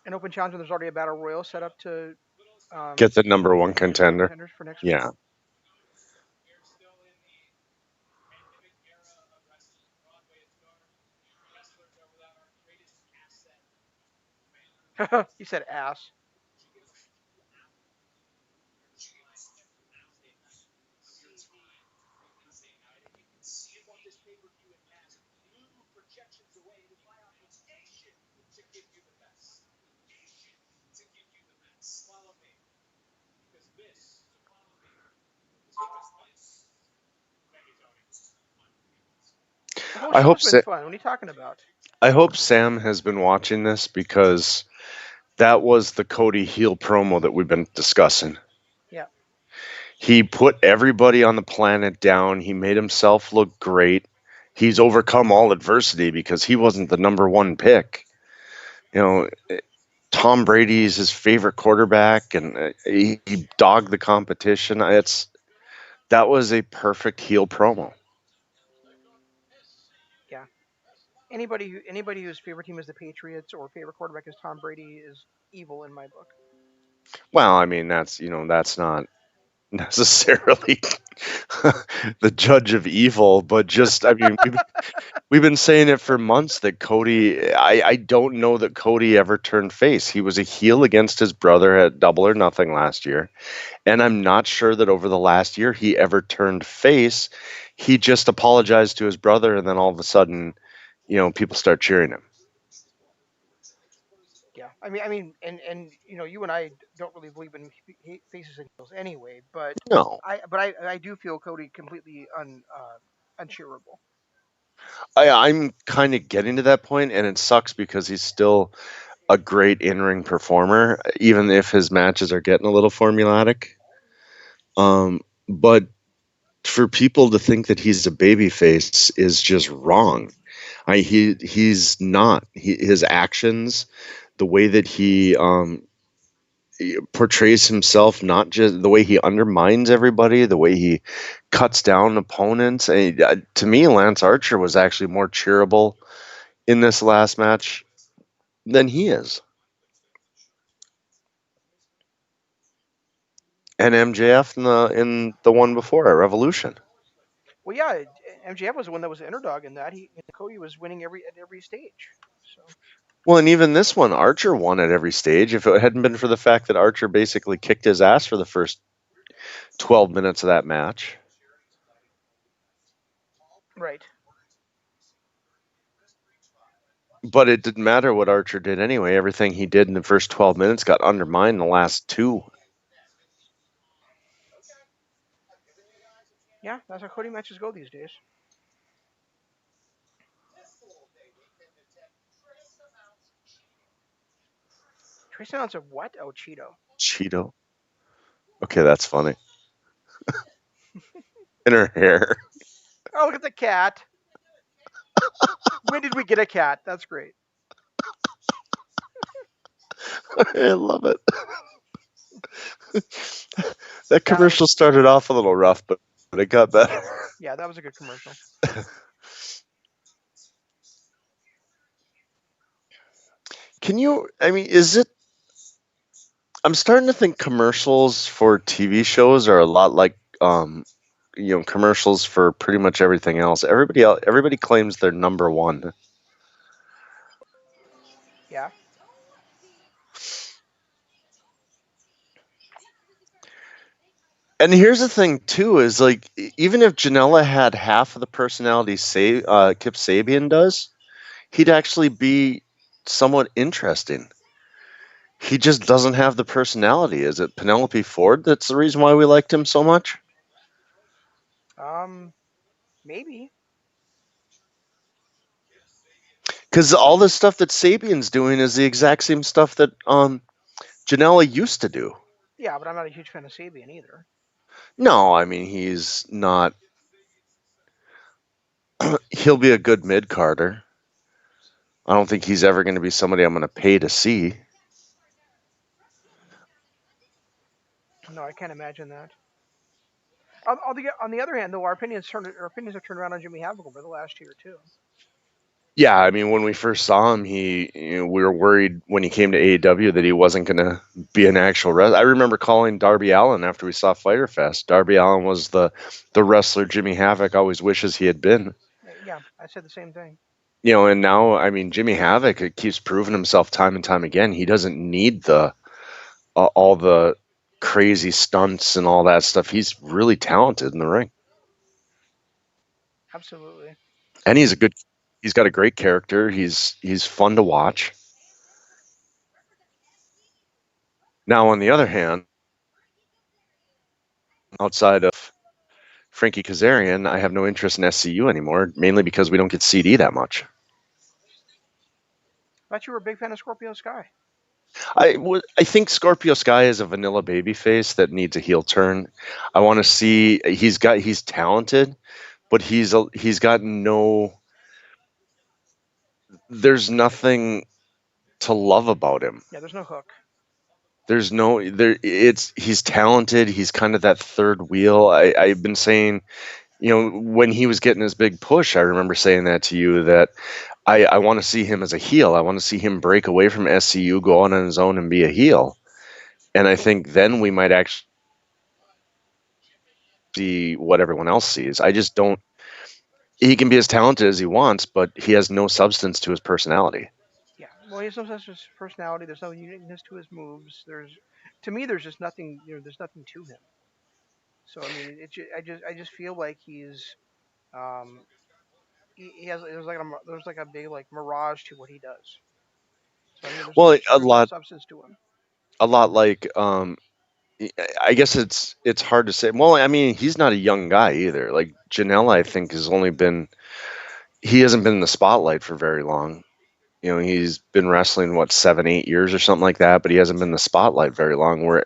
An open challenge, and there's already a battle royal set up to Get the number one get the number one contender. contenders for next week. Yeah. He said ass. The whole I hope show's been Sa- fun. What are you talking about? I hope Sam has been watching this because that was the Cody heel promo that we've been discussing. Yeah. He put everybody on the planet down. He made himself look great. He's overcome all adversity because he wasn't the number one pick. You know, Tom Brady's his favorite quarterback, and he dogged the competition. That was a perfect heel promo. Yeah. Anybody whose favorite team is the Patriots or favorite quarterback is Tom Brady is evil in my book. Well, I mean that's not necessarily the judge of evil, but just I mean we've been saying it for months that Cody. I don't know that Cody ever turned face. He was a heel against his brother at Double or Nothing last year. And I'm not sure that over the last year he ever turned face. He just apologized to his brother, and then all of a sudden, people start cheering him. Yeah, and you and I don't really believe in faces and heels anyway, but No, I do feel Cody completely uncheerable. I'm kind of getting to that point, and it sucks because he's still a great in-ring performer, even if his matches are getting a little formulaic. But for people to think that he's a babyface is just wrong. He's not. His actions, the way that he portrays himself, not just the way he undermines everybody, the way he cuts down opponents. To me, Lance Archer was actually more cheerable in this last match than he is, and MJF in the one before at Revolution. Well, yeah, MJF was the one that was the underdog in that. Cody was winning at every stage. So Well, and even this one, Archer won at every stage. If it hadn't been for the fact that Archer basically kicked his ass for the first 12 minutes of that match, right. but it didn't matter what Archer did anyway. Everything he did in the first 12 minutes got undermined in the last two. Yeah, that's how Cody matches go these days. Trace amounts of what? Oh, Cheeto. Cheeto. Okay, that's funny. In her hair. Oh, look at the cat. When did we get a cat? That's great. I love it. That Yeah, that was commercial started off a little rough, but it got better. yeah, that was a good commercial. I mean, I'm starting to think commercials for TV shows are a lot like, commercials for pretty much everything else. Everybody claims they're number one. Yeah. And here's the thing too is like even if Janela had half of the personality Kip Sabian does, he'd actually be somewhat interesting. He just doesn't have the personality. Is it Penelope Ford that's the reason why we liked him so much? Um, maybe. Because all the stuff that Sabian's doing is the exact same stuff that Janela used to do. Yeah, but I'm not a huge fan of Sabian either. No, I mean he's not. He'll be a good mid carder. I don't think he's ever going to be somebody I'm going to pay to see. No, I can't imagine that. On the other hand, though, our opinions have turned around on Jimmy Havoc over the last year too. Yeah, I mean, when we first saw him, we were worried when he came to AEW that he wasn't going to be an actual wrestler. I remember calling Darby Allin after we saw Fyter Fest. Darby Allin was the wrestler Jimmy Havoc always wishes he had been. Yeah, I said the same thing. And now, I mean, Jimmy Havoc keeps proving himself time and time again. He doesn't need the all the crazy stunts and all that stuff. He's really talented in the ring, Absolutely. and he's got a great character. He's fun to watch. Now, on the other hand, outside of Frankie Kazarian, I have no interest in SCU anymore, mainly because we don't get CD that much. Thought you were a big fan of Scorpio Sky. I think Scorpio Sky is a vanilla babyface that needs a heel turn. I want to see he's talented, but he's got no. There's nothing. to love about him. Yeah, there's no hook. There's no there. It's he's talented. He's kind of that third wheel. I've been saying, when he was getting his big push, I remember saying that to you that I want to see him as a heel. I want to see him break away from SCU, go on his own, and be a heel. And I think then we might actually see what everyone else sees. I just don't. He can be as talented as he wants, but he has no substance to his personality. Yeah, well, he has no such his personality. There's no uniqueness to his moves. To me, there's just nothing. There's nothing to him. So I mean, I just feel like um, he has there's like a big like mirage to what he does. So I mean, Well, a there's no lot, substance to him. a lot like I guess it's hard to say. Well, I mean, he's not a young guy either. Like Janela, I think has only been he hasn't been in the spotlight for very long. He's been wrestling what 7, 8 years or something like that, but he hasn't been in the spotlight very long. Where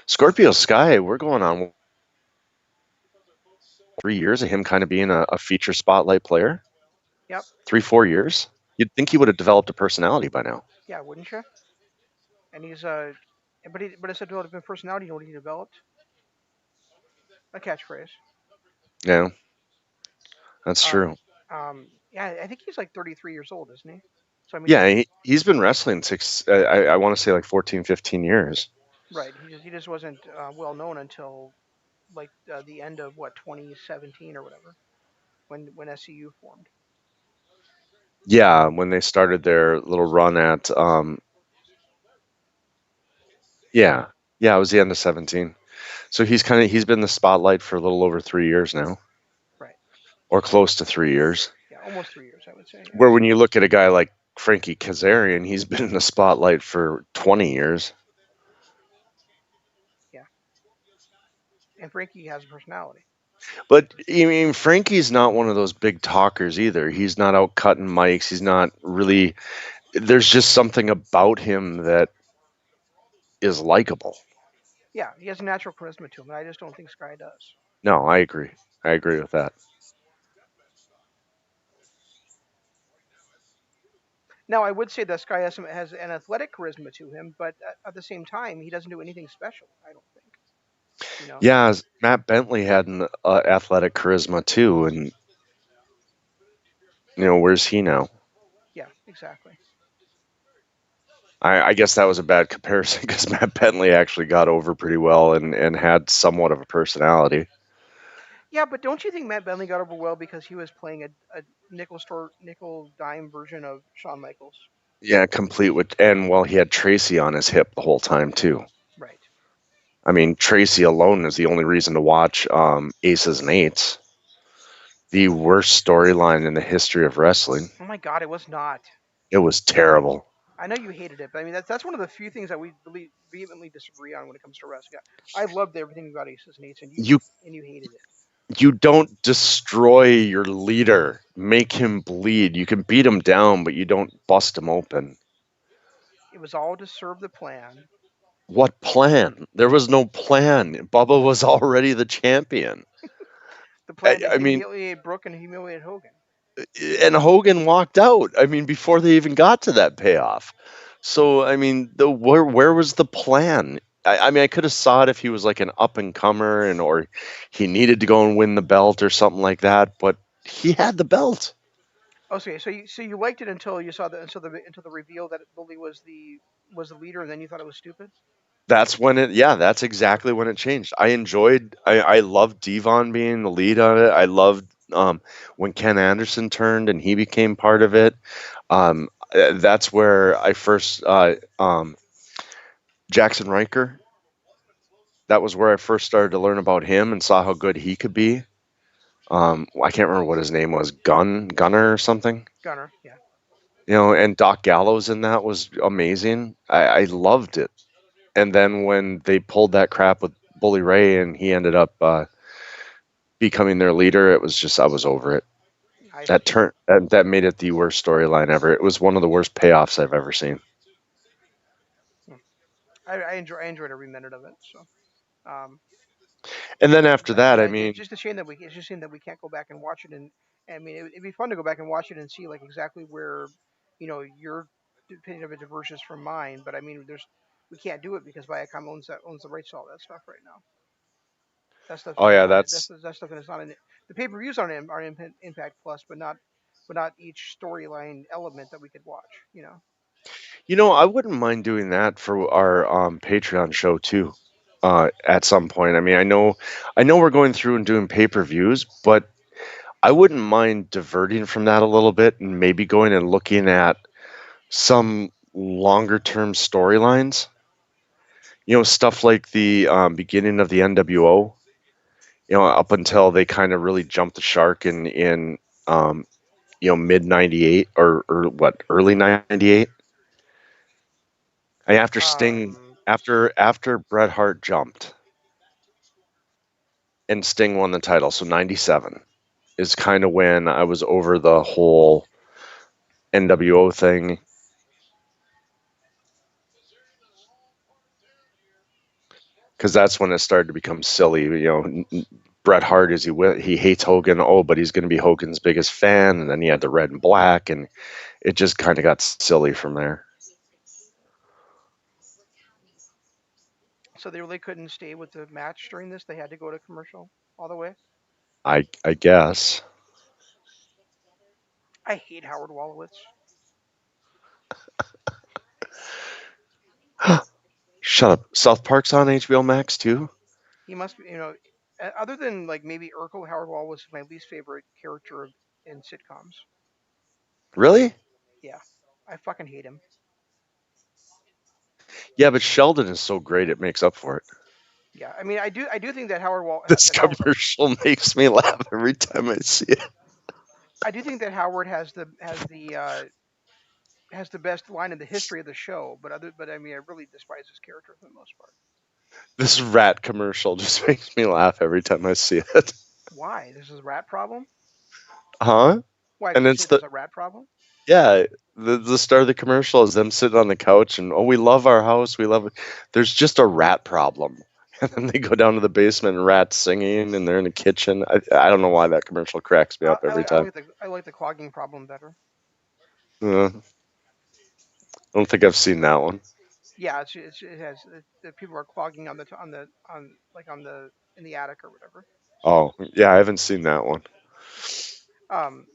Scorpio Sky, we're going on 3 years of him kind of being a feature spotlight player. Yep. 3, 4 years. You'd think he would have developed a personality by now. Yeah, wouldn't you? And but it's a development personality. You know what he developed? A catchphrase. Yeah, that's Uh, true. yeah, I think he's like 33 years old, isn't he? So I mean, Yeah, he's been wrestling I want to say like 14, 15 years. right. He just wasn't well known until like the end of what 2017 or whatever when SCU formed. Yeah, when they started their little run at yeah. Yeah, it was the end of 17. So he's been in the spotlight for a little over 3 years now, Right. or close to 3 years. Yeah, almost 3 years, I would say. Where Yes. when you look at a guy like Frankie Kazarian, he's been in the spotlight for 20 years. Yeah. And Frankie has a personality. But I mean, Frankie's not one of those big talkers either. He's not out cutting mics. He's not really. There's just something about him that is likable. Yeah, he has a natural charisma to him, and I just don't think Sky does. No, I agree. I agree with that. Now, I would say that Sky has an athletic charisma to him, but at the same time, he doesn't do anything special. I don't think. You know. Yeah, Matt Bentley had an athletic charisma too, and where's he now? Yeah. Exactly. I guess that was a bad comparison because Matt Bentley actually got over pretty well and had somewhat of a personality. Yeah, but don't you think Matt Bentley got over well because he was playing a nickel dime version of Shawn Michaels? Yeah, complete with, and well, he had Tracy on his hip the whole time too. Right. I mean, Tracy alone is the only reason to watch Aces and Eights, the worst storyline in the history of wrestling. Oh my God, it was not. It was terrible. I know you hated it, but I mean that's one of the few things that we really vehemently disagree on when it comes to wrestling. I loved everything about Aces and Eights, You and you hated it. you don't destroy your leader, make him bleed. You can beat him down, but you don't bust him open. It was all to serve the plan, What plan? There was no plan. Bubba was already the champion. the I, plan to I mean, humiliate Brooke and humiliate Hogan. and Hogan walked out. I mean, before they even got to that payoff. So I mean, where was the plan? I mean, I could have saw it if he was like an up and comer and or he needed to go and win the belt or something like that. But he had the belt. Okay, so you liked it until you saw until the reveal that Bully was the leader, and then you thought it was stupid. That's when it. Yeah, that's exactly when it changed. I loved Devon being the lead on it. I loved when Ken Anderson turned and he became part of it. That's where I first Jackson Riker. That was where I first started to learn about him and saw how good he could be. I can't remember what his name was, Gunner or something. Gunner, yeah. And Doc Gallows in that was amazing. I loved it. And then when they pulled that crap with Bully Ray and he ended up becoming their leader, it was just I was over it. I That made it the worst storyline ever. It was one of the worst payoffs I've ever seen. hmm. I enjoyed every minute of it. So um, And then after that, yeah, I mean, it's just a shame that we can't go back and watch it. And I mean, it'd be fun to go back and watch it and see like exactly where, your opinion of it diverges from mine, but I mean, there's we can't do it because Viacom owns the rights to all that stuff right now. That stuff Oh is yeah, not that's that stuff is not in the pay per views are Impact Plus, but not each storyline element that we could watch. You know. I wouldn't mind doing that for our Patreon show too. At some point, I mean, I know we're going through and doing pay-per-views, but I wouldn't mind diverting from that a little bit and maybe going and looking at some longer term storylines. Stuff like the beginning of the NWO. Up until they kind of really jumped the shark in mid '98 or what early '98. After Sting, Um, after Bret Hart jumped and Sting won the title, so '97 is kind of when I was over the whole NWO thing because that's when it started to become silly. Bret Hart he hates Hogan. Oh, but he's going to be Hogan's biggest fan, and then he had the red and black, and it just kind of got silly from there. so they really couldn't stay with the match during this. They had to go to commercial all the way. I guess. I hate Howard Wolowitz. Shut up. South Park's on HBO Max too. He must be, other than like maybe Urkel, Howard Wolowitz is my least favorite character in sitcoms. Really? Yeah, I fucking hate him. Yeah, but Sheldon is so great it makes up for it. Yeah, I mean, I do think that This commercial makes me laugh every time I see it. I do think that Howard has the best line in the history of the show. But I mean, I really despise his character for the most part. This rat commercial just makes me laugh every time I see it. Why? This is a rat problem. Huh? Why did And you it's say there's the a rat problem? yeah, the start of the commercial is them sitting on the couch and oh, we love our house, we love it. There's just a rat problem. And then they go down to the basement and rats singing and they're in the kitchen. I don't know why that commercial cracks me up every time. I like the clogging problem better. I don't think I've seen that one. Yeah, it has the people are clogging on on the in the attic or whatever. Oh, yeah, I haven't seen that one. Um,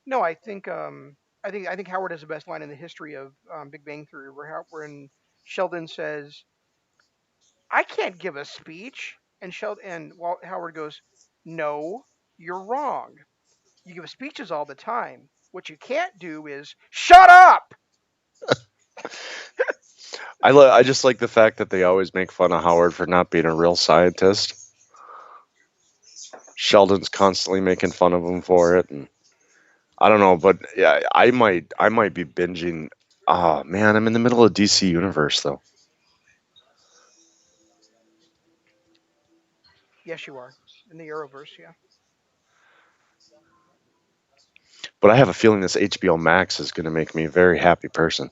no, I think Howard has the best line in the history of Big Bang Theory, where Sheldon says, "I can't give a speech," and Howard goes, "No, you're wrong. You give speeches all the time. What you can't do is shut up." I just like the fact that they always make fun of Howard for not being a real scientist. Sheldon's constantly making fun of him for it, and I don't know, but yeah, I might be binging. Oh man, I'm in the middle of DC Universe though. Yes, you are in the Arrowverse. Yeah. But I have a feeling this HBO Max is going to make me a very happy person.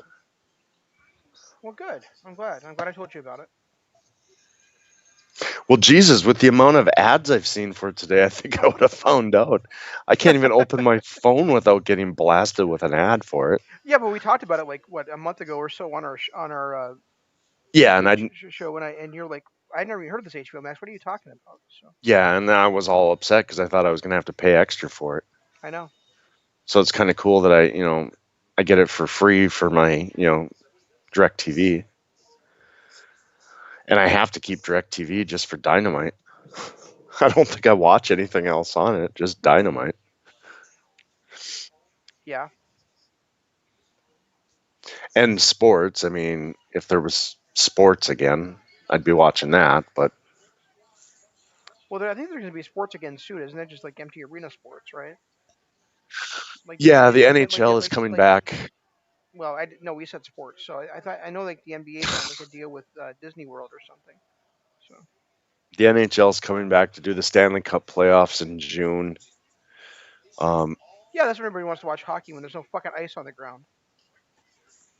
Well, good. I'm glad. I'm glad I told you about it. Well, Jesus, with the amount of ads I've seen for it today, I think I would have found out. I can't even open my phone without getting blasted with an ad for it. Yeah, but we talked about it like what a month ago or so on our Yeah, and I show, and you're like, I never even heard of this HBO Max. What are you talking about? So yeah, and I was all upset because I thought I was going to have to pay extra for it. I know. So it's kind of cool that I get it for free for my Direct TV, and I have to keep Direct TV just for Dynamite. I don't think I watch anything else on it, just Dynamite. Yeah. And sports, I mean, if there was sports again, I'd be watching that, but Well, I think there's going to be sports again soon, isn't it? Just like empty arena sports, right? Like the yeah, the NBA, NHL is coming back. well, no, we said sports. So I thought I know like the NBA signed like a deal with Disney World or something. So The NHL is coming back to do the Stanley Cup playoffs in June. Um, yeah, that's when everybody wants to watch hockey when there's no fucking ice on the ground.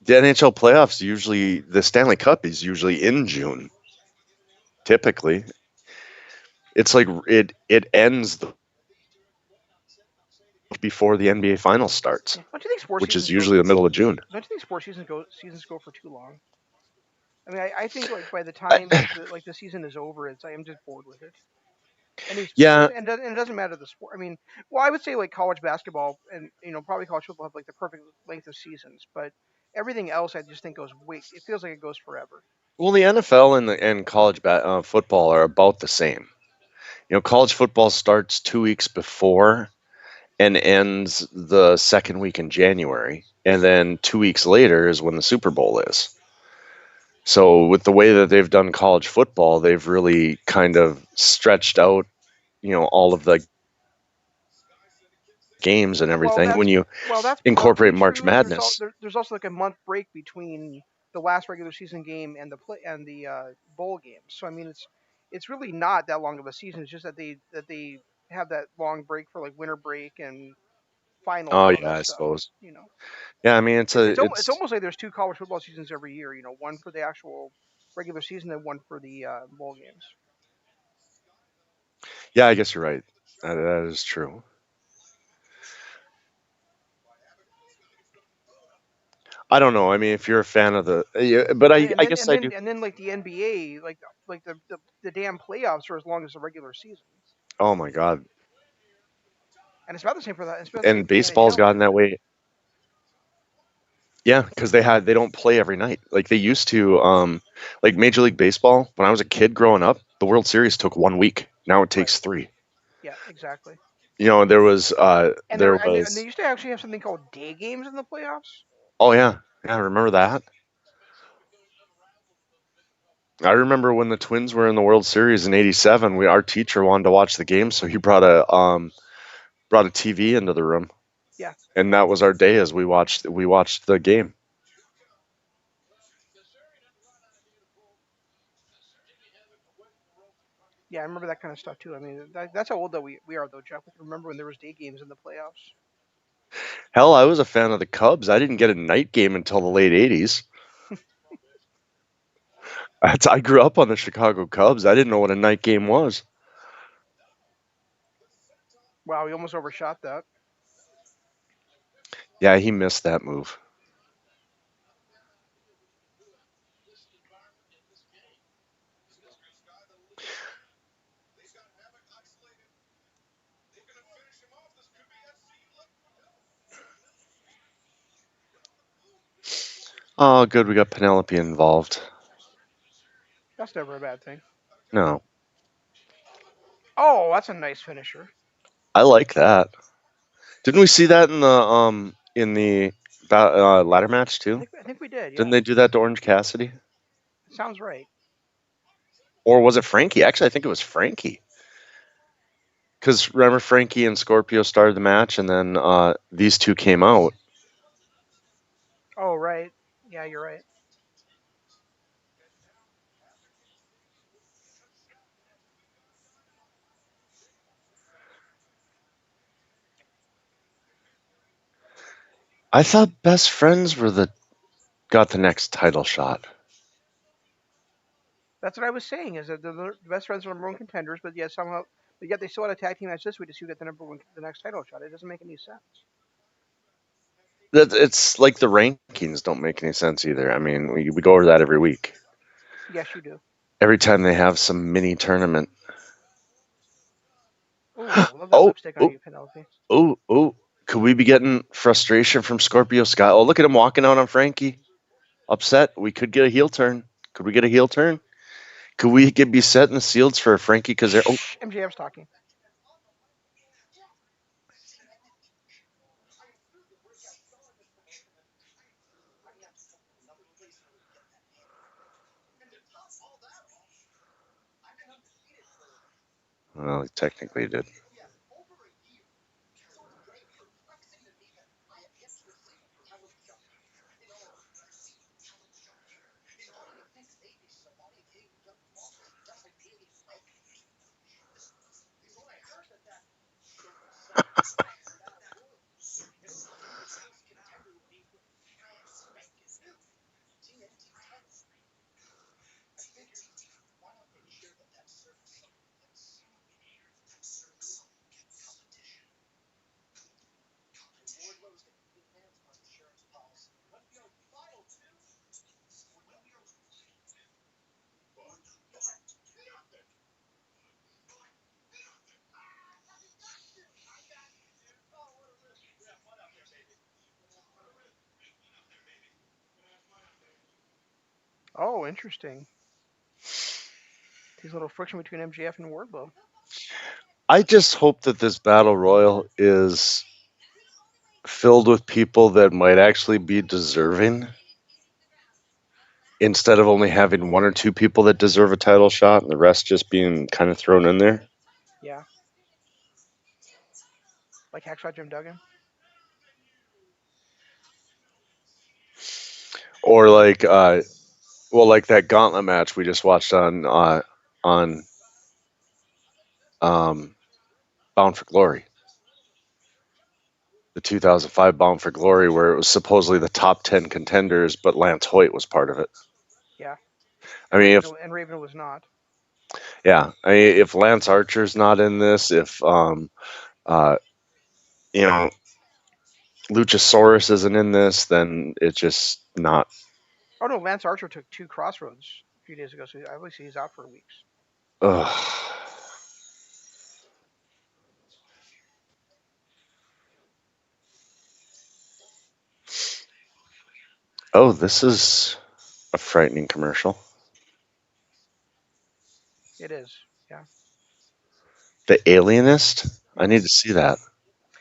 the NHL playoffs usually, the Stanley Cup is usually in June. Typically, it's like it ends before the NBA Finals starts, Yeah. Don't you think sports which is seasons go? usually the middle of June. Don't you think sports seasons go for too long? I mean, I think like by the time I, the season is over, it's I'm just bored with it. Any yeah, and it doesn't matter the sport. I mean, well, I would say like college basketball and probably college football have like the perfect length of seasons, but everything else I just think goes way. It feels like it goes forever. well, the NFL and college football are about the same. College football starts 2 weeks before and ends the second week in January, and then 2 weeks later is when the Super Bowl is. So with the way that they've done college football, they've really kind of stretched out, all of the games and Well, everything. that's When you well, that's incorporate partly March true. Madness, There's also like a month break between the last regular season game and the bowl game. So I mean, it's really not that long of a season. It's just that they have that long break for like winter break and finals oh and all yeah, that I stuff. suppose. You know, Yeah, I mean it's it's almost like there's two college football seasons every year. One for the actual regular season and one for the bowl games. yeah, I guess you're right. That is true. I don't know. I mean, if you're a fan of the, yeah, but And then and I then guess and I then do. and then like the NBA, like the damn playoffs are as long as the regular season. Oh my God. And it's about the same for that. It's about the same And for the baseball's NHL gotten too. that way. Yeah, because they don't play every night like they used to. Like Major League Baseball, when I was a kid growing up, the World Series took 1 week. Now it Right. takes three. Yeah. Exactly. There was And there they was used to actually have something called day games in the playoffs. oh yeah, I remember that. I remember when the Twins were in the World Series in '87. Our teacher wanted to watch the game, so he brought a TV into the room, Yeah. and that was our day as we watched the game. Yeah. I remember that kind of stuff too. I mean, that's how old that we are though, Jeff. We can remember when there was day games in the playoffs. Hell, I was a fan of the Cubs. I didn't get a night game until the late '80s. I grew up on the Chicago Cubs. I didn't know what a night game was. Wow, we almost overshot that. Yeah, he missed that move. Oh, good. We got Penelope involved. That's never a bad thing. No, Oh, that's a nice finisher. I like that. Didn't we see that in the ladder match too? I think we did. Didn't Yeah. they do that to Orange Cassidy? Sounds right. Or was it Frankie? Actually, I think it was Frankie. Because remember, Frankie and Scorpio started the match, and then these two came out. Oh, right. Yeah, you're right. I thought best friends were the got the next title shot. That's what I was saying. Is that the best friends are number one contenders, but yet somehow, but yet they still had a tag team match this week to see who got the next title shot. It doesn't make any sense. That it's like the rankings don't make any sense either. I mean, we go over that every week. Yes, you do. Every time they have some mini tournament. Oh, love that Oh, lipstick on oh, you, Penelope. oh. Could we be getting frustration from Scorpio Sky? Oh, look at him walking out on Frankie. Upset. We could get a heel turn. Could we get a heel turn? Could we be setting the seals for Frankie? Because they're. Oh, Shh, MJF's talking. well, he technically did. Oh, interesting. These little friction between MJF and Wardlow. I just hope that this battle royal is filled with people that might actually be deserving instead of only having one or two people that deserve a title shot and the rest just being kind of thrown in there. Yeah, like Hacksaw Jim Duggan. Or like like that gauntlet match we just watched on um Bound for Glory. The 2005 Bound for Glory where it was supposedly the top 10 contenders but Lance Hoyt was part of it. Yeah, I mean if And Raven was not. yeah, I mean if Lance Archer's not in this, if uh you know Luchasaurus isn't in this, then it's just not. Oh no, Lance Archer took 2 Crossroads a few days ago, so obviously he's out for weeks. Ugh. Oh, this is a frightening commercial. It is. Yeah. The Alienist. I Hmm. need to see that.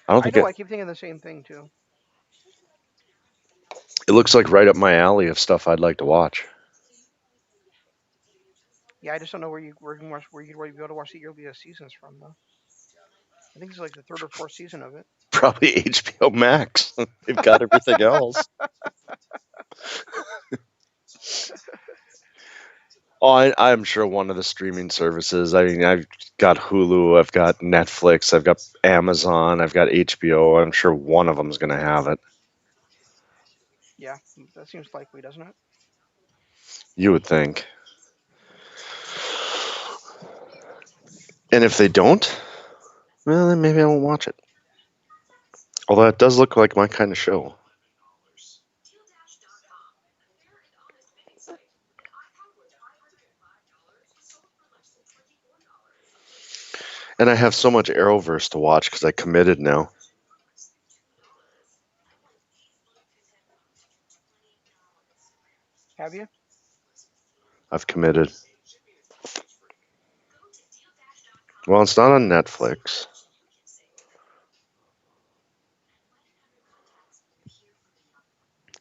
I don't I think know. it. I keep thinking the same thing too. It looks like right up my alley of stuff I'd like to watch. Yeah, I just don't know where you go to watch the earlier seasons from though. I think it's like the third or fourth season of it. Probably HBO Max. They've got everything else. Oh, I'm sure one of the streaming services. I mean, I've got Hulu, I've got Netflix, I've got Amazon, I've got HBO. I'm sure one of them's going to have it. Yeah, that seems likely, doesn't it? You would think. And if they don't, well, then maybe I won't watch it. Although it does look like my kind of show. And I have so much Arrowverse to watch because I committed now. Have you? I've committed. Well, it's not on Netflix.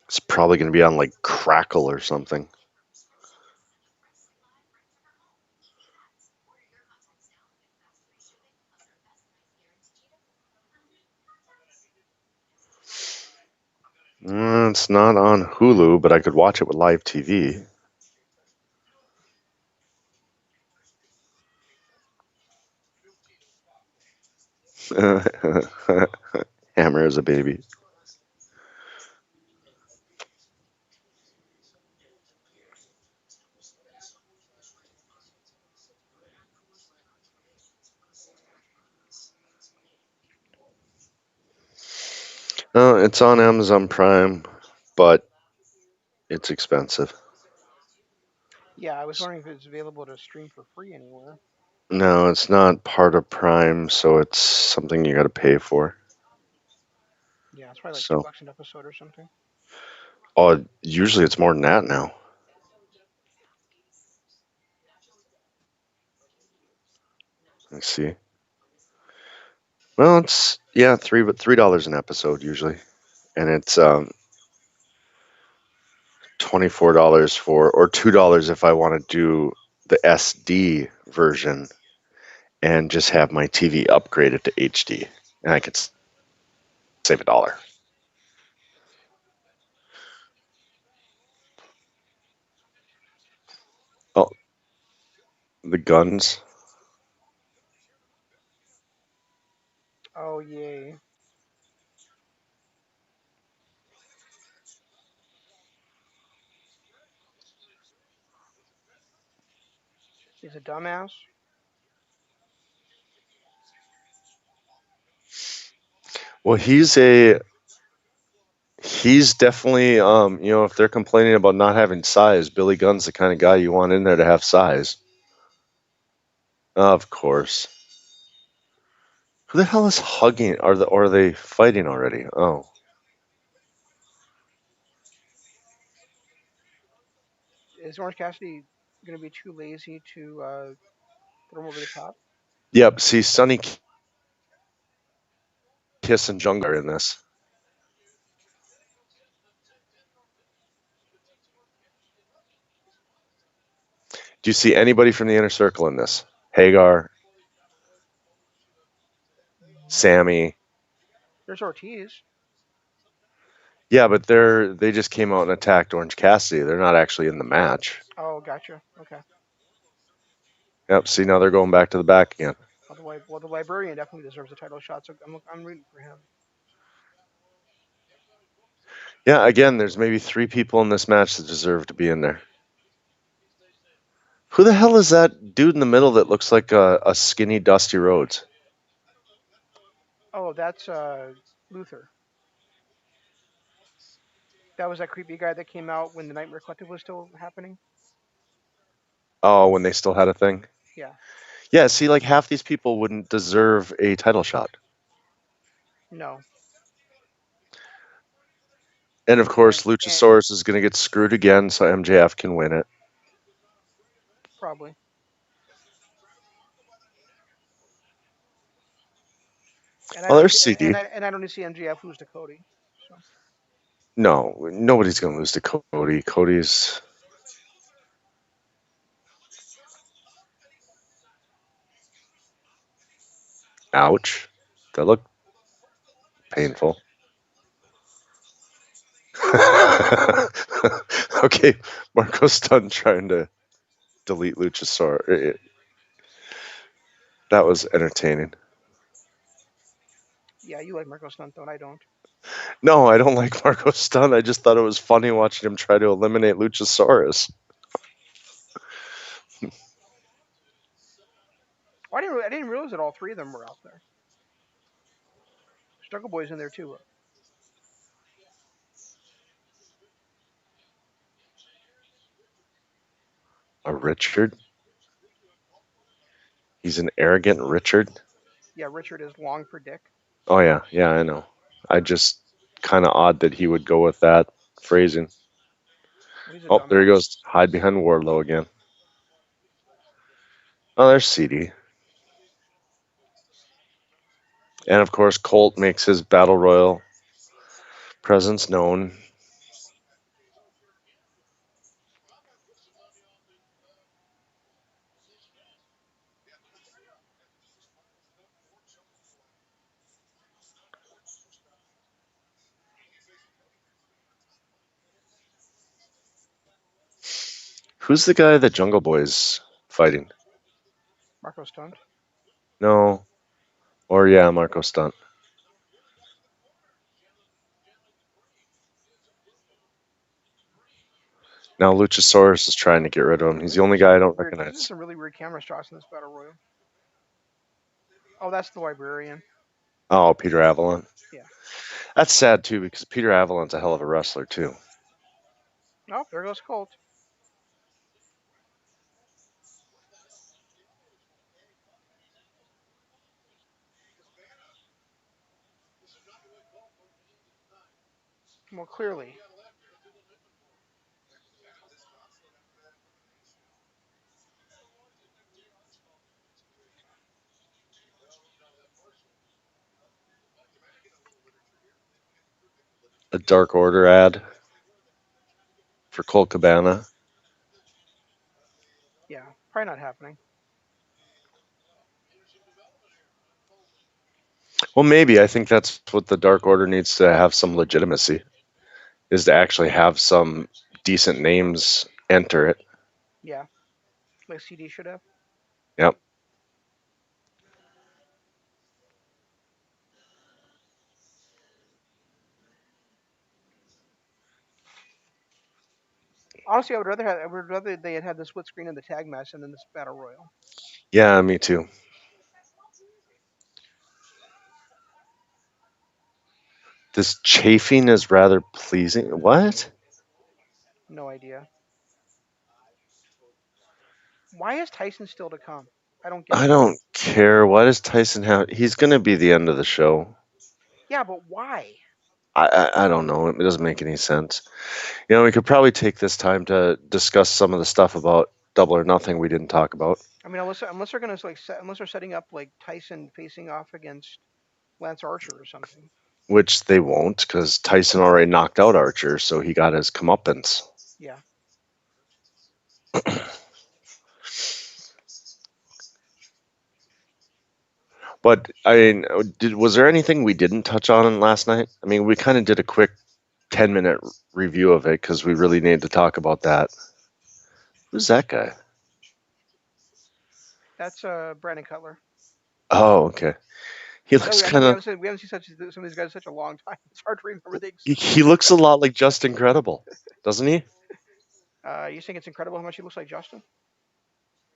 It's probably going to be on like Crackle or something. It's not on Hulu, but I could watch it with live TV. Hammer is a baby. It's on Amazon Prime, but it's expensive. Yeah, I was wondering if it's available to stream for free anywhere. No, it's not part of Prime, so it's something you got to pay for. Yeah, it's probably like two So, bucks an episode or something. usually it's more than that now. Let's see. Well, it's yeah, $3 an episode usually, and it's $24 for or $2 if I want to do the SD version and just have my TV upgraded to HD, and I could save $1. Oh, the guns. Oh yay! He's a dumbass. Well, he's definitely if they're complaining about not having size, Billy Gunn's the kind of guy you want in there to have size. Of course. Who the hell is hugging? Are they fighting already? Oh, Is Orange Cassidy going to be too lazy to throw him over the top? Yep. See, Sonny Kiss and Jungle are in this. Do you see anybody from the inner circle in this? Hagar, Sammy. There's Ortiz. Yeah, but they just came out and attacked Orange Cassidy. They're not actually in the match. Oh, gotcha. Okay. Yep. See, now they're going back to the back again. Well, the librarian definitely deserves a title shot, so I'm rooting for him. Yeah. Again, there's maybe three people in this match that deserve to be in there. Who the hell is that dude in the middle that looks like a skinny Dusty Rhodes? Oh, that's Luther. That was that creepy guy that came out when the Nightmare Collective was still happening. Oh, when they still had a thing. Yeah. Yeah. See, like half these people wouldn't deserve a title shot. No. And of And course, and Luchasaurus is going to get screwed again, so MJF can win it. probably. And I Oh, don't there's see CD. and I don't see MJF lose to Cody. So No, nobody's going to lose to Cody. Cody's ouch. That looked painful. Okay, Marco's done trying to delete Luchasaurus. That was entertaining. yeah, you like Marco Stunt though, and I don't. No, I don't like Marco Stunt. I just thought it was funny watching him try to eliminate Luchasaurus. I didn't realize that all three of them were out there. Struggle Boy's in there too. A Richard? He's an arrogant Richard? Yeah, Richard is long for Dick. Oh, yeah. Yeah, I know. I just kind of odd that he would go with that phrasing. Well, he's a Oh, there he dumbass. goes. Hide behind Wardlow again. Oh, there's CD. And of course, Colt makes his Battle Royal presence known. Who's the guy that Jungle Boy's fighting? Marco Stunt. No. Or, yeah, Marco Stunt. Now Luchasaurus is trying to get rid of him. He's the only guy I don't This is recognize. some really weird camera shots in this battle royal. Oh, that's the librarian. Oh, Peter Avalon. Yeah. That's sad, too, because Peter Avalon's a hell of a wrestler, too. Oh, there goes Colt. Well, clearly. A Dark Order ad for Colt Cabana. Yeah, probably not happening. Well, maybe. I think that's what the Dark Order needs to have some legitimacy, is to actually have some decent names enter it. Yeah, like CD should have. Yep. Honestly, I would rather they had the split screen in the tag match than in this battle royal. Yeah, me too. This chafing is rather pleasing. What? No idea. Why is Tyson still to come? I don't get I that. don't care. Why does Tyson have? He's going to be the end of the show. Yeah, but why? I don't know. It doesn't make any sense. We could probably take this time to discuss some of the stuff about Double or Nothing we didn't talk about, I mean, unless they're gonna like unless they're setting up like Tyson facing off against Lance Archer or something. which they won't because Tyson already knocked out Archer, so he got his comeuppance. Yeah. But I mean, was there anything we didn't touch on last night? I mean, we kind of did a quick 10-minute review of it because we really need to talk about that. Who's that guy? That's Brandon Cutler. Oh, okay. He looks I know kind of we haven't seen some of these guys in such a long time. It's hard to remember things. he looks a lot like Just Incredible, doesn't he? You think it's incredible how much he looks like Justin?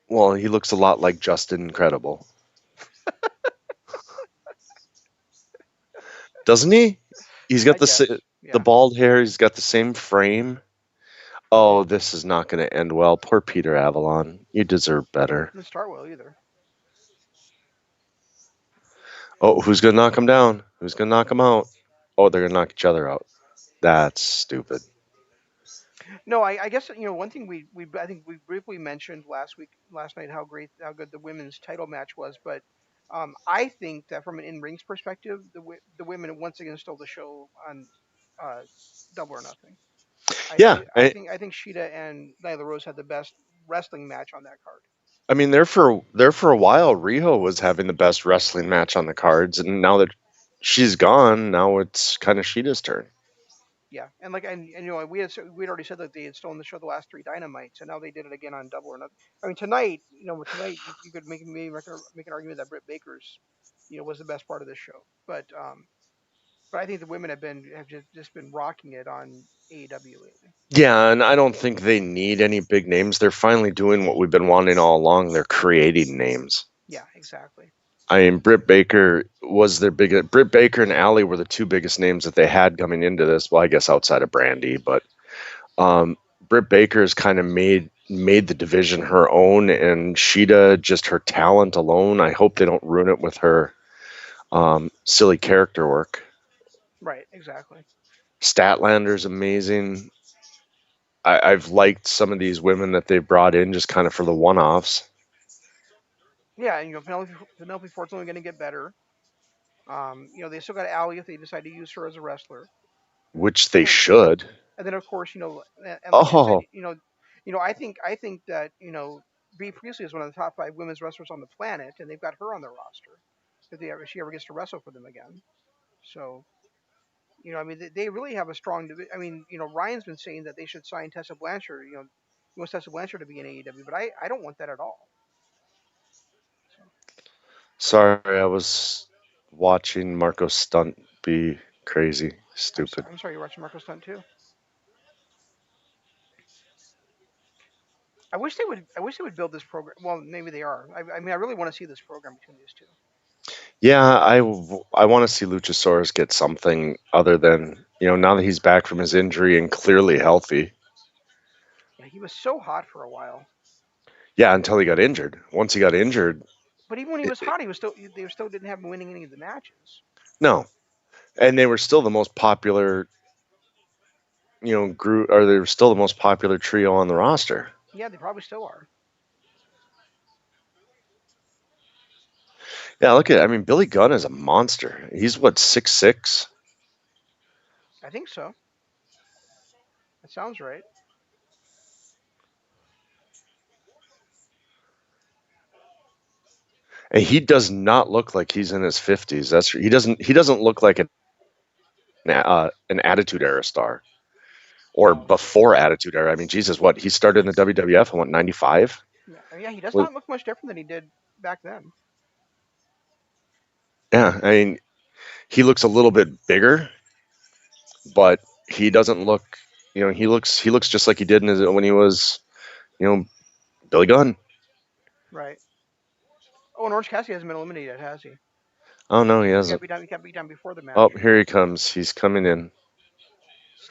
Well, he looks a lot like Justin Incredible, doesn't he? He's got I guess. the Yeah. bald hair. He's got the same frame. Oh, this is not going to end well. Poor Peter Avalon. You deserve better. Didn't start well either. Oh, who's going to knock him down? Who's going to knock him out? Oh, they're going to knock each other out. That's stupid. No, I guess one thing we I think we briefly mentioned last night how good the women's title match was, but I think that from an in rings perspective, the women once again stole the show on uh, Double or Nothing. Yeah, I think Sheeta and Nyla Rose had the best wrestling match on that card. I mean, there for a while, Riho was having the best wrestling match on the cards, and now that she's gone, now it's kind of Sheeta's turn. Yeah, and we had already said that they had stolen the show the last three Dynamites, and now they did it again on Double or Nothing. I mean, tonight you could make an argument that Britt Baker's was the best part of this show, but I think the women have just been rocking it on AEW lately. Yeah, and I don't think they need any big names. They're finally doing what we've been wanting all along. They're creating names. Yeah, exactly. I mean, Britt Baker was their biggest. Britt Baker and Allie were the two biggest names that they had coming into this. Well, I guess outside of Brandy, but um, Britt Baker's kind of made the division her own, and Sheeta, just her talent alone. I hope they don't ruin it with her silly character work. Right, exactly. Statlander's amazing. I've liked some of these women that they've brought in just kind of for the one-offs, Yeah, and Penelope Ford's only going to get better. They still got Allie if they decide to use her as a wrestler, which they and should. and then of course and like I said, Oh, I think that Bea Priestley is one of the top five women's wrestlers on the planet, and thif got her on their roster if she ever gets to wrestle for them again. So I mean they really have a strong. I mean Ryan's been saying that they should sign Tessa Blanchard. He wants Tessa Blanchard to be in AEW, but I don't want that at all. So sorry, I was watching Marco Stunt be crazy, I'm stupid. sorry. I'm sorry you're watching Marco Stunt too. I wish they would build this program. Well, maybe they are. I mean, I really want to see this program between these two. Yeah, I want to see Luchasaurus get something other than, now that he's back from his injury and clearly healthy. Yeah, he was so hot for a while. Yeah, until he got injured. Once he got injured, But even when he was hot, he was still they still didn't have him winning any of the matches. no. And they were still the most popular, group, or they were still the most popular trio on the roster. Yeah, they probably still are. Yeah, look at, I mean, Billy Gunn is a monster. He's what, 6'6"? I think so. That sounds right. And he does not look like he's in his 50s. He doesn't look like an Attitude Era star or No. before Attitude Era. I mean, Jesus, what? He started in the WWF in what, 95? Yeah, he does not look much different than he did back then. Yeah, I mean, he looks a little bit bigger, but he doesn't look, he looks just like he did when he was, you know, Billy Gunn. Right. Oh, and Orange Cassidy hasn't been eliminated yet, has he? Oh no, he He got hasn't. beat down. He got beat down before the match. Oh, here he comes. He's coming in.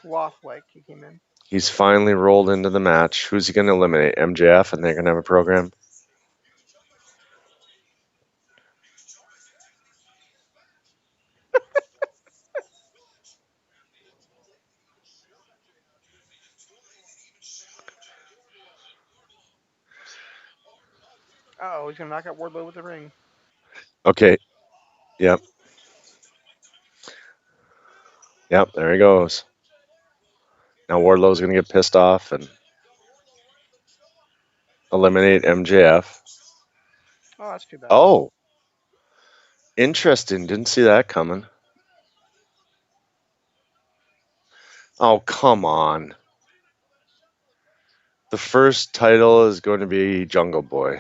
Sloth like he came in. He's finally rolled into the match. Who's he going to eliminate? MJF, and they're going to have a program. Oh, he's gonna knock out Wardlow with the ring. Okay. Yep. Yep. There he goes. Now Wardlow's gonna get pissed off and eliminate MJF. Oh, that's too bad. Oh, interesting. Didn't see that coming. Oh, come on. The first title is going to be Jungle Boy.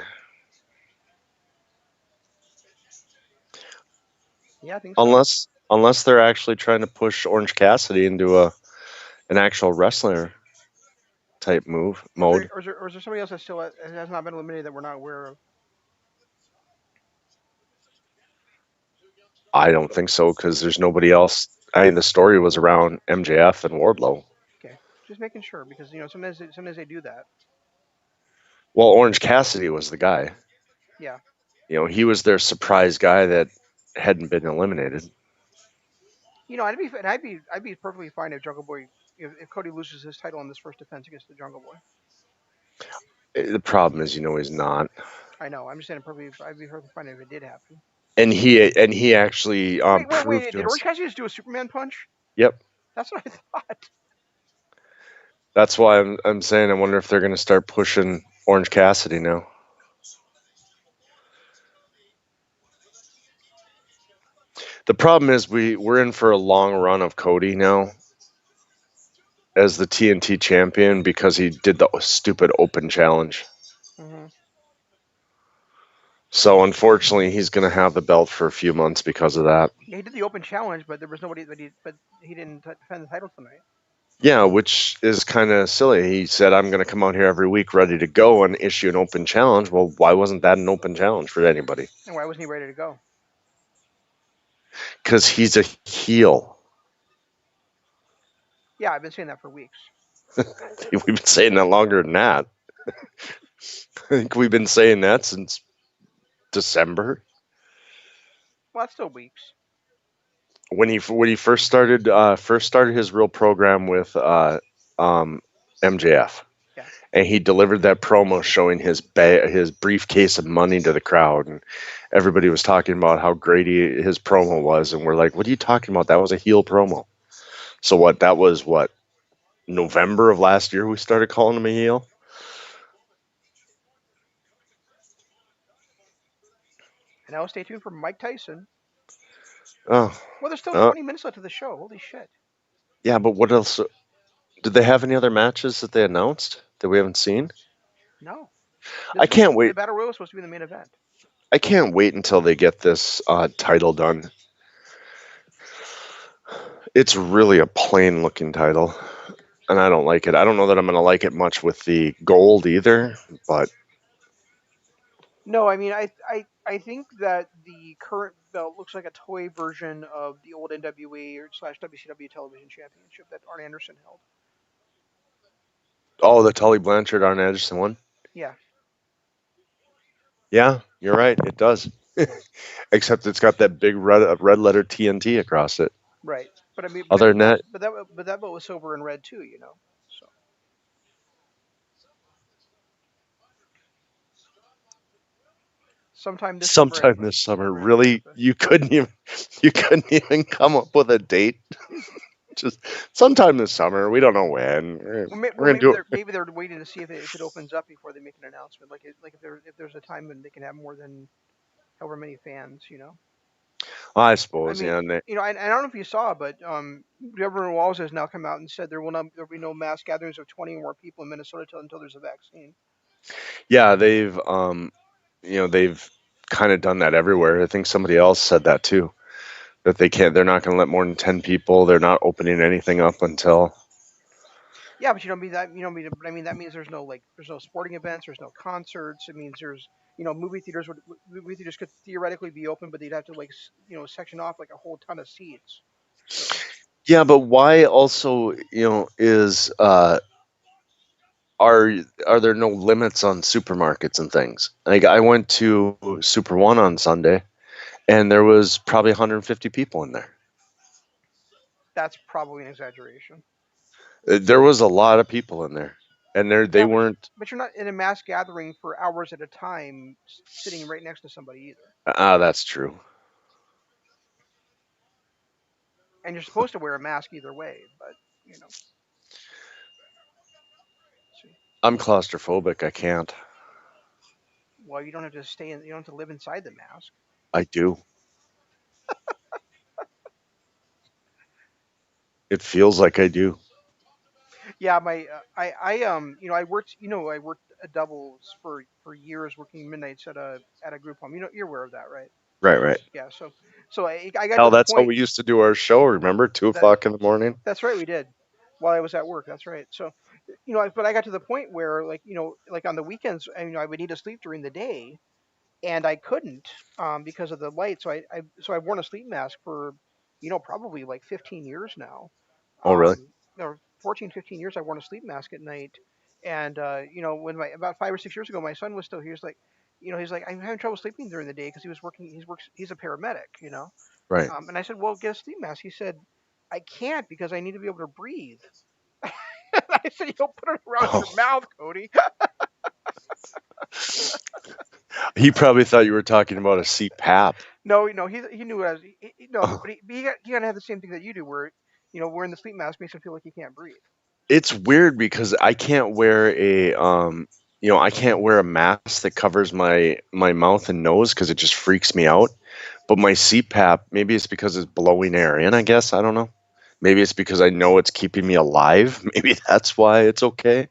Yeah, I think so. Unless they're actually trying to push Orange Cassidy into a an actual wrestler type mode. Or is there somebody else that still has not been eliminated that we're not aware of? I don't think so because there's nobody else. I mean, the story was around MJF and Wardlow. Okay, just making sure because sometimes they do that. Well, Orange Cassidy was the guy. Yeah. He was their surprise guy that hadn't been eliminated. I'd be perfectly fine if Jungle Boy if Cody loses his title in this first defense against the Jungle Boy. The problem is, he's not, I know. I'm just saying I'd be perfectly fine if it did happen. and he actually proved Wait. to Did Orange us. Cassidy just do a Superman punch? Yep, That's what I thought. that's why I'm saying I wonder if they're going to start pushing Orange Cassidy now. The problem is we're in for a long run of Cody now as the TNT champion because he did the stupid open challenge. Hmm. So unfortunately, he's going to have the belt for a few months because of that. Yeah, he did the open challenge, but there was nobody. But he didn't defend the title tonight. Yeah, which is kind of silly. He said, "I'm going to come out here every week ready to go and issue an open challenge." Well, why wasn't that an open challenge for anybody? And why wasn't he ready to go? Because he's a heel. Yeah, I've been saying that for weeks. We've been saying that longer than that. I think we've been saying that since December Well, that's still weeks. when he first started his real program with um, MJF, Yeah. and he delivered that promo showing his briefcase of money to the crowd, and everybody was talking about how great his promo was, and we're like, "What are you talking about? That was a heel promo." So what November of last year we started calling him a heel. And now stay tuned for Mike Tyson. Oh, Well, there's still uh, 20 minutes left of the show. Holy shit. yeah, but what else? Did they have any other matches that they announced that we haven't seen? No, I can't the wait. battle royal was supposed to be the main event. I can't wait until they get this title done. It's really a plain looking title, and I don't like it. I don't know that I'm going to like it much with the gold either, but No, I mean I think that the current belt looks like a toy version of the old NWA or slash WCW television championship that Arn Anderson held. oh, the Tully Blanchard Arn Anderson one. Yeah, Yeah, you're right. It does. Except it's got that big red letter TNT across it. right. But I mean, Other than that, but that belt was silver and red too, you know. So sometime this summer, sometime anyway. this summer, Right, right. really, you couldn't even come up with a date. Just sometime this summer. We don't know when. We're gonna do it. Maybe they're waiting to see if it opens up before they make an announcement. Like if there's a time when they can have more than however many fans, you know. I I suppose. mean, Yeah. And I don't know if you saw, but Governor Walz has now come out and said there will be no mass gatherings of 20 or more people in Minnesota until there's a vaccine. yeah, they've kind of done that everywhere. I think somebody else said that too. That they're not going to let more than 10 people. They're not opening anything up until. Yeah, but but I mean that means there's no sporting events, there's no concerts. It means there's movie theaters could theoretically be open, but they'd have to section off like a whole ton of seats. So Yeah, but why also, is are are there no limits on supermarkets and things? Like I went to Super One on Sunday and there was probably 150 people in there. that's probably an exaggeration. There was a lot of people in there. and they Yeah, weren't. but you're not in a mass gathering for hours at a time, sitting right next to somebody either. Ah, that's true. And you're supposed to wear a mask either way, but you know, see, I'm claustrophobic. I can't. well, you don't have to stay in, you don't have to live inside the mask. I do. It feels like I do. Yeah, I worked, I worked a doubles for years, working midnights at a group home. You're aware of that, right? Right, right. Yeah, so I got to Hell, the that's how point we used to do our show. Remember, two that o'clock in the morning. that's right, we did while I was at work. That's right. So, but I got to the point where, like, like on the weekends, I would need to sleep during the day, and I couldn't, because of the light. So I've worn a sleep mask for, probably like 15 years now. Oh, really? Or 14, 15 years. I worn a sleep mask at night, and when my about 5 or 6 years ago, my son was still here. He's like, I'm having trouble sleeping during the day because he was working. He's a paramedic, Right. and I said, well, get a sleep mask. He said, I can't because I need to be able to breathe. I said, you don't put it around Oh, your mouth, Cody. he probably thought you were talking about a CPAP. No, he knew what I was. No, Oh, but he gotta have the same thing that you do, where wearing the sleep mask makes him feel like he can't breathe. it's weird because I can't wear I can't wear a mask that covers my mouth and nose because it just freaks me out. But my CPAP, maybe it's because it's blowing air in. I guess I don't know. Maybe it's because I know it's keeping me alive. Maybe that's why it's okay.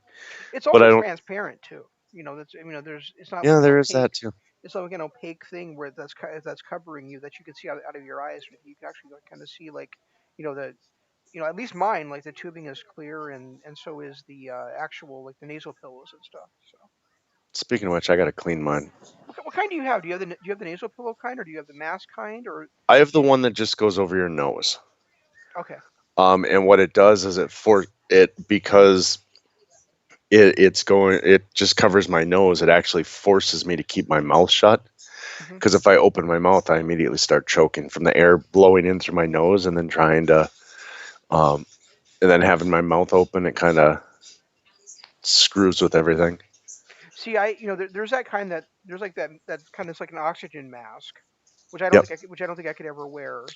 It's But also I don't. transparent too. That's there's it's not like Yeah, an there is opaque. that too. It's not like an opaque thing where that's covering you that you can see out of your eyes. You can actually like, kind of see, like, the at least mine, like the tubing is clear, and so is the actual, like, the nasal pillows and stuff. So Speaking of which, I gotta clean mine. what kind do you have? Do you have the nasal pillow kind, or do you have the mask kind, or I have do the you, one that just goes over your nose. okay. And what it does is because it just covers my nose. It actually forces me to keep my mouth shut. Hmm. Because if I open my mouth, I immediately start choking from the air blowing in through my nose, and then um, and then having my mouth open, it kind of screws with everything. See, there's that kind that there's like that kind of like an oxygen mask, Yep. which I don't think I could ever wear.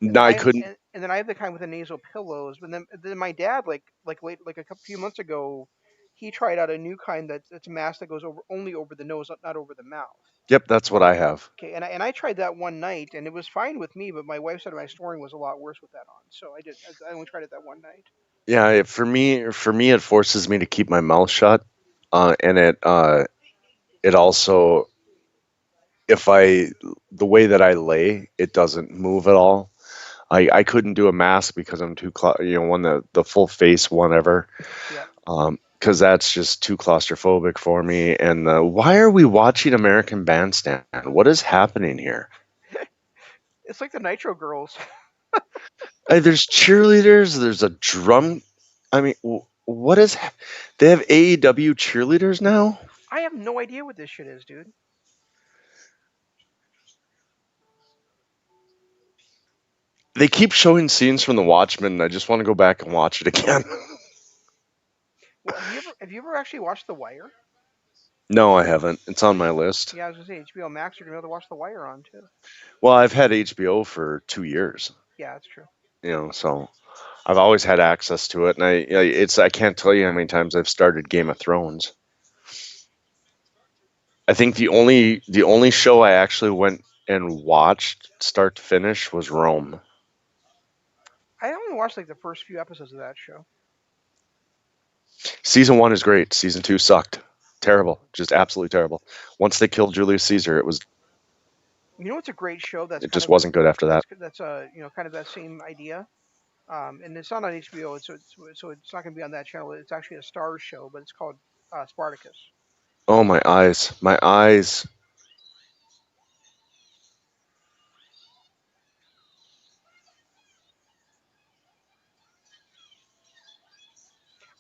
And No, then I couldn't. I have the kind with the nasal pillows. But then my dad, like a couple few months ago, he tried out a new kind that's a mask that goes only over the nose, not over the mouth. Yep, that's what I have. Okay, and I tried that one night, and it was fine with me. But my wife said my snoring was a lot worse with that on. So I only tried it that one night. Yeah, for me, it forces me to keep my mouth shut, and it also, if I the way that I lay, it doesn't move at all. I couldn't do a mask because I'm too one the full face one ever, Yeah, because that's just too claustrophobic for me. And why are we watching American Bandstand? What is happening here? it's like the Nitro Girls. There's cheerleaders. There's a drum. I mean, what is? They have AEW cheerleaders now. I have no idea what this shit is, dude. They keep showing scenes from The Watchmen, and I just want to go back and watch it again. Well, have you ever actually watched The Wire? No, I haven't. It's on my list. Yeah, I was gonna say HBO Max. You're gonna be able to watch The Wire on too. Well, I've had HBO for 2 years, Yeah, that's true. so I've always had access to it, and I can't tell you how many times I've started Game of Thrones. I think the only show I actually went and watched start to finish was Rome. I only watched like the first few episodes of that show. Season one is great. Season two sucked. Terrible. Just absolutely terrible. Once they killed Julius Caesar, You know, it's a great show. That's it kind just of wasn't good after that. that's kind of that same idea. And it's not on HBO. So it's not gonna be on that channel. It's actually a Stars show, but it's called Spartacus. Oh, my eyes. My eyes.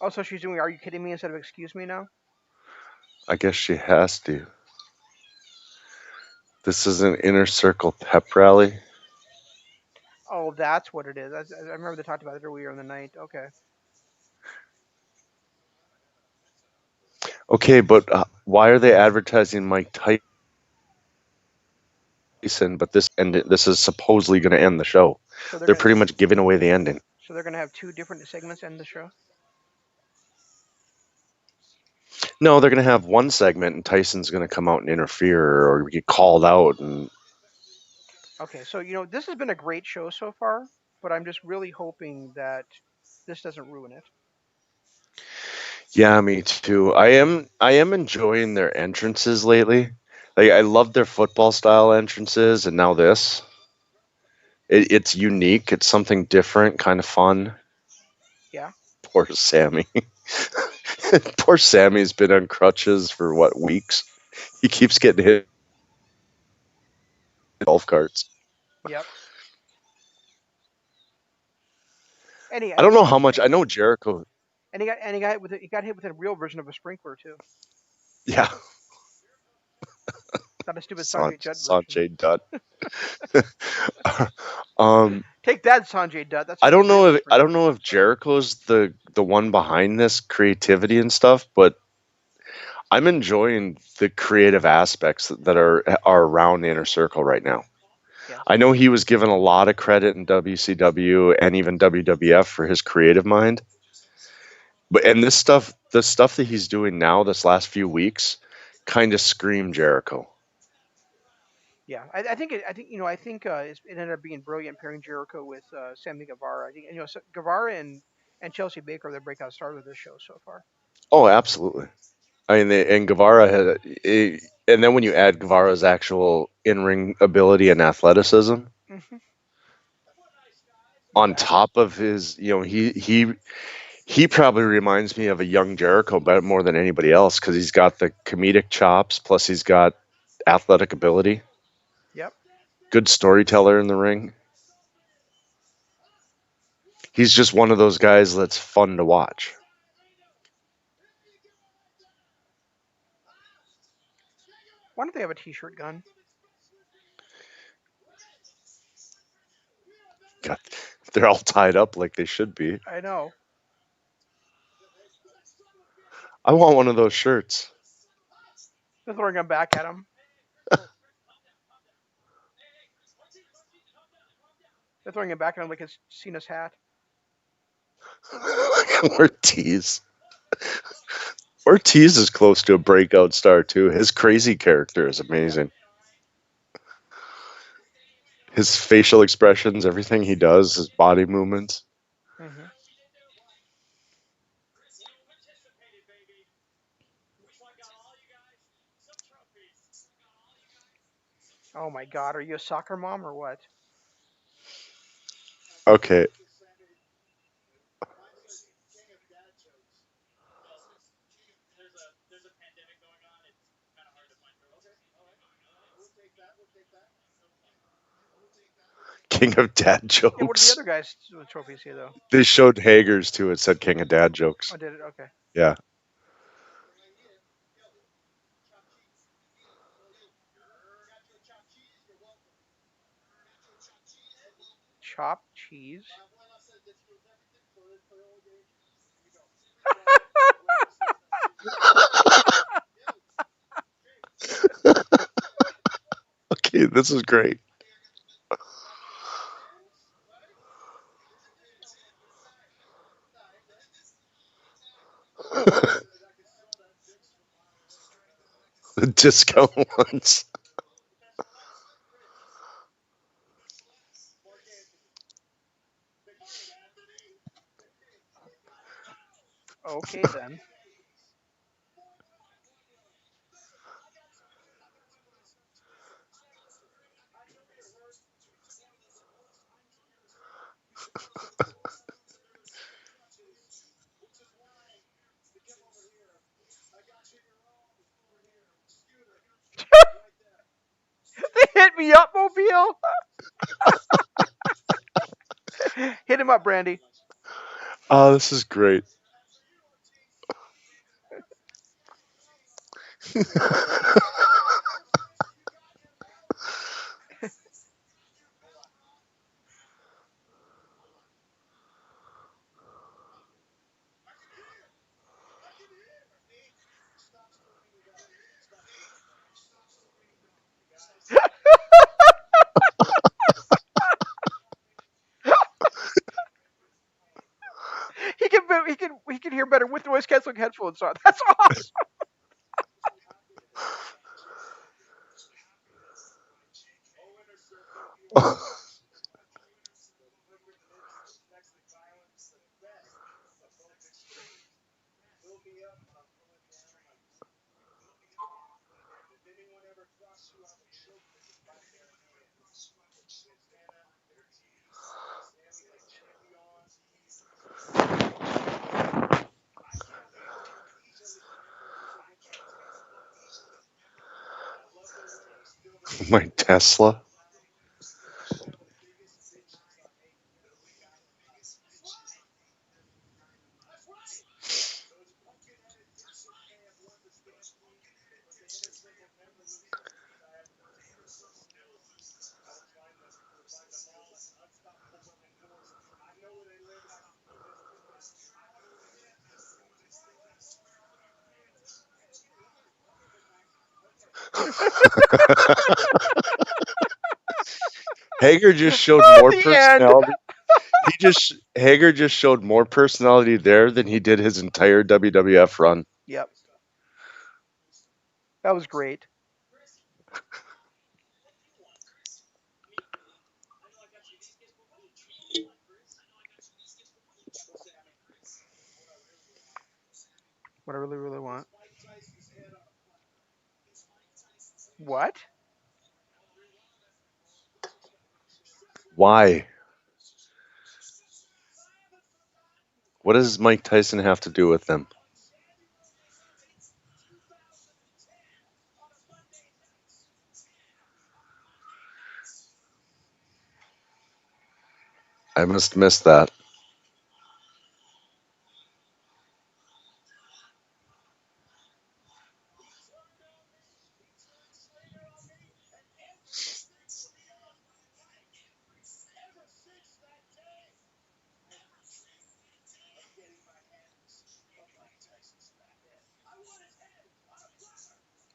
Oh, so she's doing "Are you kidding me?" instead of "Excuse me" now. I guess she has to. This is an inner circle pep rally. Oh, that's what it is. I remember they talked about it earlier in the night. Okay. Okay, but why are they advertising Mike Tyson? But this is supposedly going to end the show. So they're They're gonna pretty much giving away the ending. so they're gonna have two different segments in the show. No, they're going to have one segment, and Tyson's going to come out and interfere or get called out. And Okay, so this has been a great show so far, but I'm just really hoping that this doesn't ruin it. yeah, me too. I am enjoying their entrances lately. Like I love their football style entrances, and now this. It's unique. It's something different, kind of fun. Yeah. Poor Sammy. Poor Sammy's been on crutches for what, weeks? He keeps getting hit with golf carts. Yep. And he I don't know how much. I know Jericho. he got hit with a real version of a sprinkler too, Yeah, not a stupid Sanjay Dutt version. Sanjay Dutt. um, Take that, Sanjay Dutt. That's I for don't know real if sprinkler. Jericho's the one behind this creativity and stuff, but I'm enjoying the creative aspects that are around the inner circle right now. Yes. I know he was given a lot of credit in WCW and even WWF for his creative mind, but and the stuff that he's doing now, this last few weeks, kind of scream Jericho. Yeah, I think it ended up being brilliant pairing Jericho with Sammy Guevara. I think Guevara and Chelsea Baker are the breakout stars of this show so far. Oh, absolutely. I mean, and Guevara had, and then when you add Guevara's actual in-ring ability and athleticism Hmm. on Exactly. top of his, he probably reminds me of a young Jericho, but more than anybody else because he's got the comedic chops, plus he's got athletic ability, Yep. good storyteller in the ring. He's just one of those guys that's fun to watch. Why don't they have a T-shirt gun? God, they're all tied up like they should be. I know. I want one of those shirts. They're throwing them back at him. They're throwing him back at him like it's Cena's hat. Ortiz. Ortiz is close to a breakout star too. His crazy character is Yep. amazing. His facial expressions, everything he does, his body movements. Hmm. Oh my God, are you a soccer mom or what? Okay. King of Dad Yeah. What are the Jokes. other guys with trophies here though? They showed Hager's too. It said King of Dad Jokes. Oh, did it? Okay. Yeah. Chopped cheese. Okay, this is great. The discount ones. Okay then. They hit me up, Mobile. Hit him up, Brandy. Oh, this is great. he can hear better with noise canceling headphones on. That's awesome. My Tesla. Hager just showed Oh, more the end. personality. Hager just showed more personality there than he did his entire WWF run. Yep, that was great. What I really, really want. What? Why? What does Mike Tyson have to do with them? I must miss that.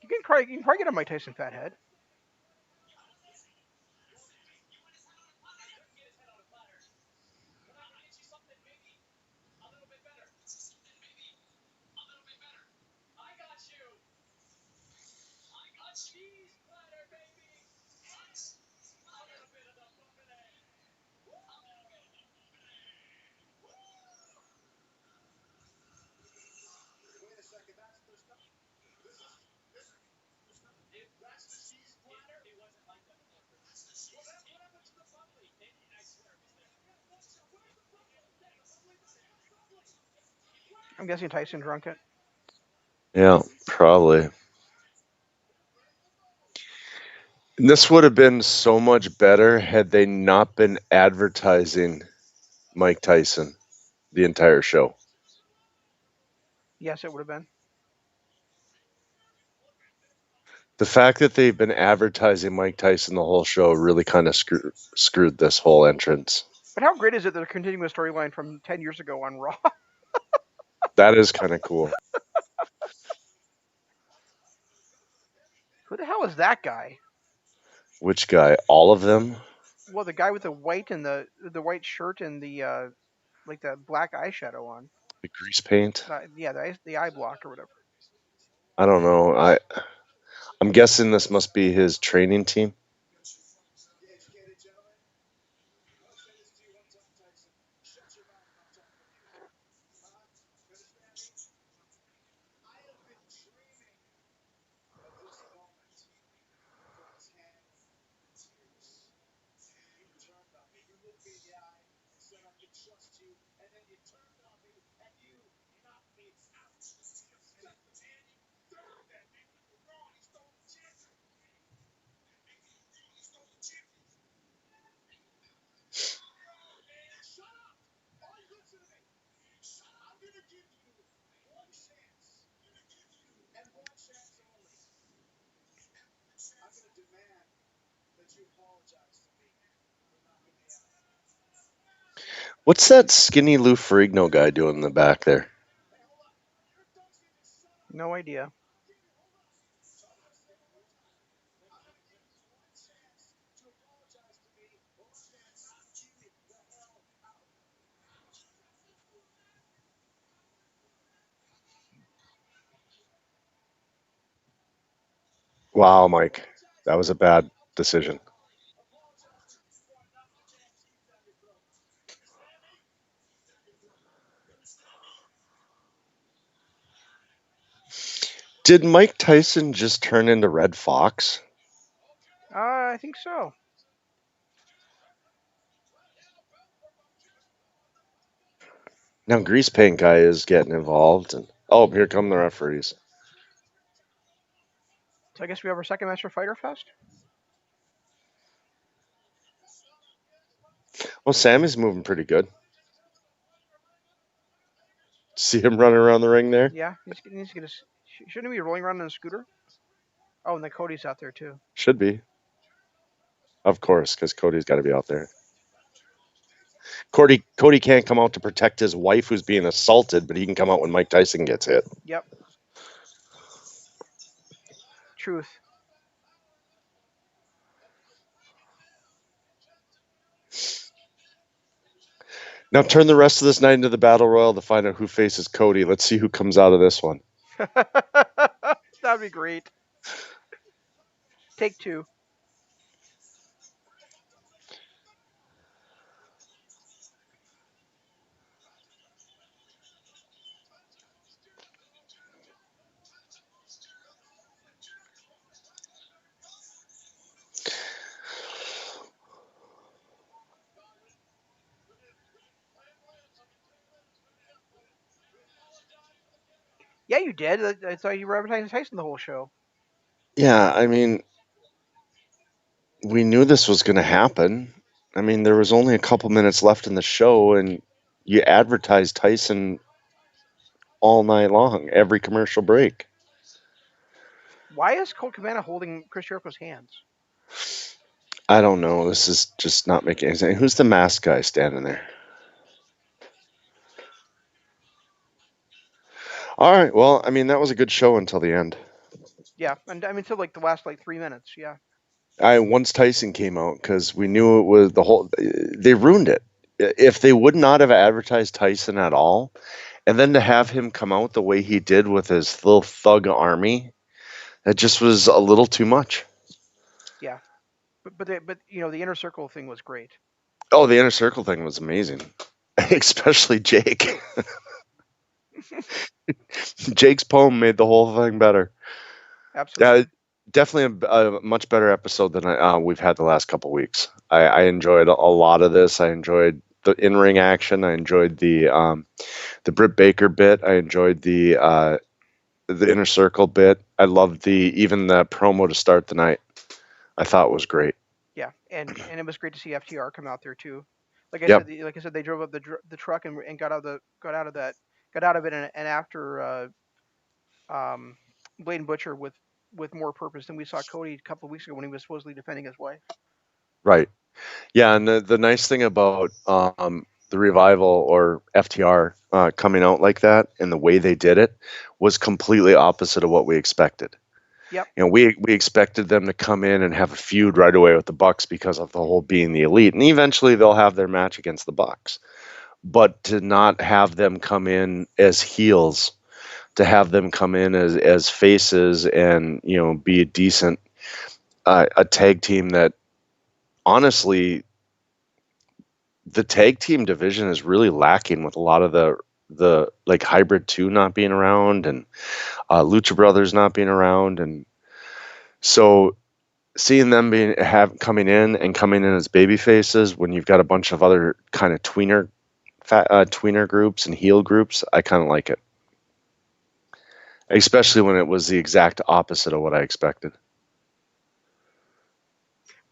You can probably get on Mike Tyson fathead. I'm guessing Tyson drunk it. Yeah, probably. This would have been so much better had they not been advertising Mike Tyson the entire show. Yes, it would have been. The fact that they've been advertising Mike Tyson the whole show really kind of screwed this whole entrance. But how great is it that they're continuing a storyline from 10 years ago on Raw? That is kind of cool. Who the hell is that guy? Which guy? All of them? Well, the guy with the white and the white shirt and the like the black eyeshadow on. The grease paint? Yeah, the eye block or whatever. I don't know. I'm guessing this must be his training team. What's that skinny Lou Ferrigno guy doing in the back there? No idea. Wow, Mike, that was a bad decision. Did Mike Tyson just turn into Red Fox? I think so. Now Grease Paint Guy is getting involved, and oh, here come the referees. So I guess we have our second match for Fighter Fest. Well, Sammy's moving pretty good. See him running around the ring there? Yeah, he needs to get his. Shouldn't he be rolling around on a scooter? Oh, and then Cody's out there too. Should be, of course, because Cody's got to be out there. Cody can't come out to protect his wife who's being assaulted, but he can come out when Mike Tyson gets hit. Yep, truth. Now turn the rest of this night into the battle royal to find out who faces Cody. Let's see who comes out of this one. That'd be great. Take two. Yeah, you did. I thought you were advertising Tyson the whole show. Yeah, I mean, we knew this was going to happen. I mean, there was only a couple minutes left in the show, and you advertised Tyson all night long, every commercial break. Why is Colt Cabana holding Chris Jericho's hands? I don't know. This is just not making any sense. Who's the mask guy standing there? All right. Well, I mean, that was a good show until the end. Yeah, and I mean, until like the last like 3 minutes. Yeah. I once Tyson came out because we knew it was the whole. They ruined it. If they would not have advertised Tyson at all, and then to have him come out the way he did with his little thug army, that just was a little too much. Yeah. But the inner circle thing was great. Oh, the inner circle thing was amazing, especially Jake. Jake's poem made the whole thing better. Yeah, Absolutely. definitely a much better episode than we've had the last couple weeks. I enjoyed a lot of this. I enjoyed the in-ring action. I enjoyed the Britt Baker bit. I enjoyed the inner circle bit. I loved even the promo to start the night. I thought was great. Yeah, and it was great to see FTR come out there too. Yep. Like I said, they drove up the truck and got out of that got out of it and after Blade and Butcher with more purpose than we saw Cody a couple of weeks ago when he was supposedly defending his wife. Right. Yeah, and the nice thing about the revival or FTR coming out like that and the way they did it was completely opposite of what we expected. Yep. You know, we expected them to come in and have a feud right away with the Bucks because of the whole being the elite, and eventually they'll have their match against the Bucks. But to not have them come in as heels, to have them come in as faces, and be a decent a tag team that honestly the tag team division is really lacking with a lot of the like Hybrid 2 not being around and Lucha Brothers not being around, and so seeing them coming in and coming in as baby faces when you've got a bunch of other kind of tweener groups and heel groups, I kind of like it, especially when it was the exact opposite of what I expected.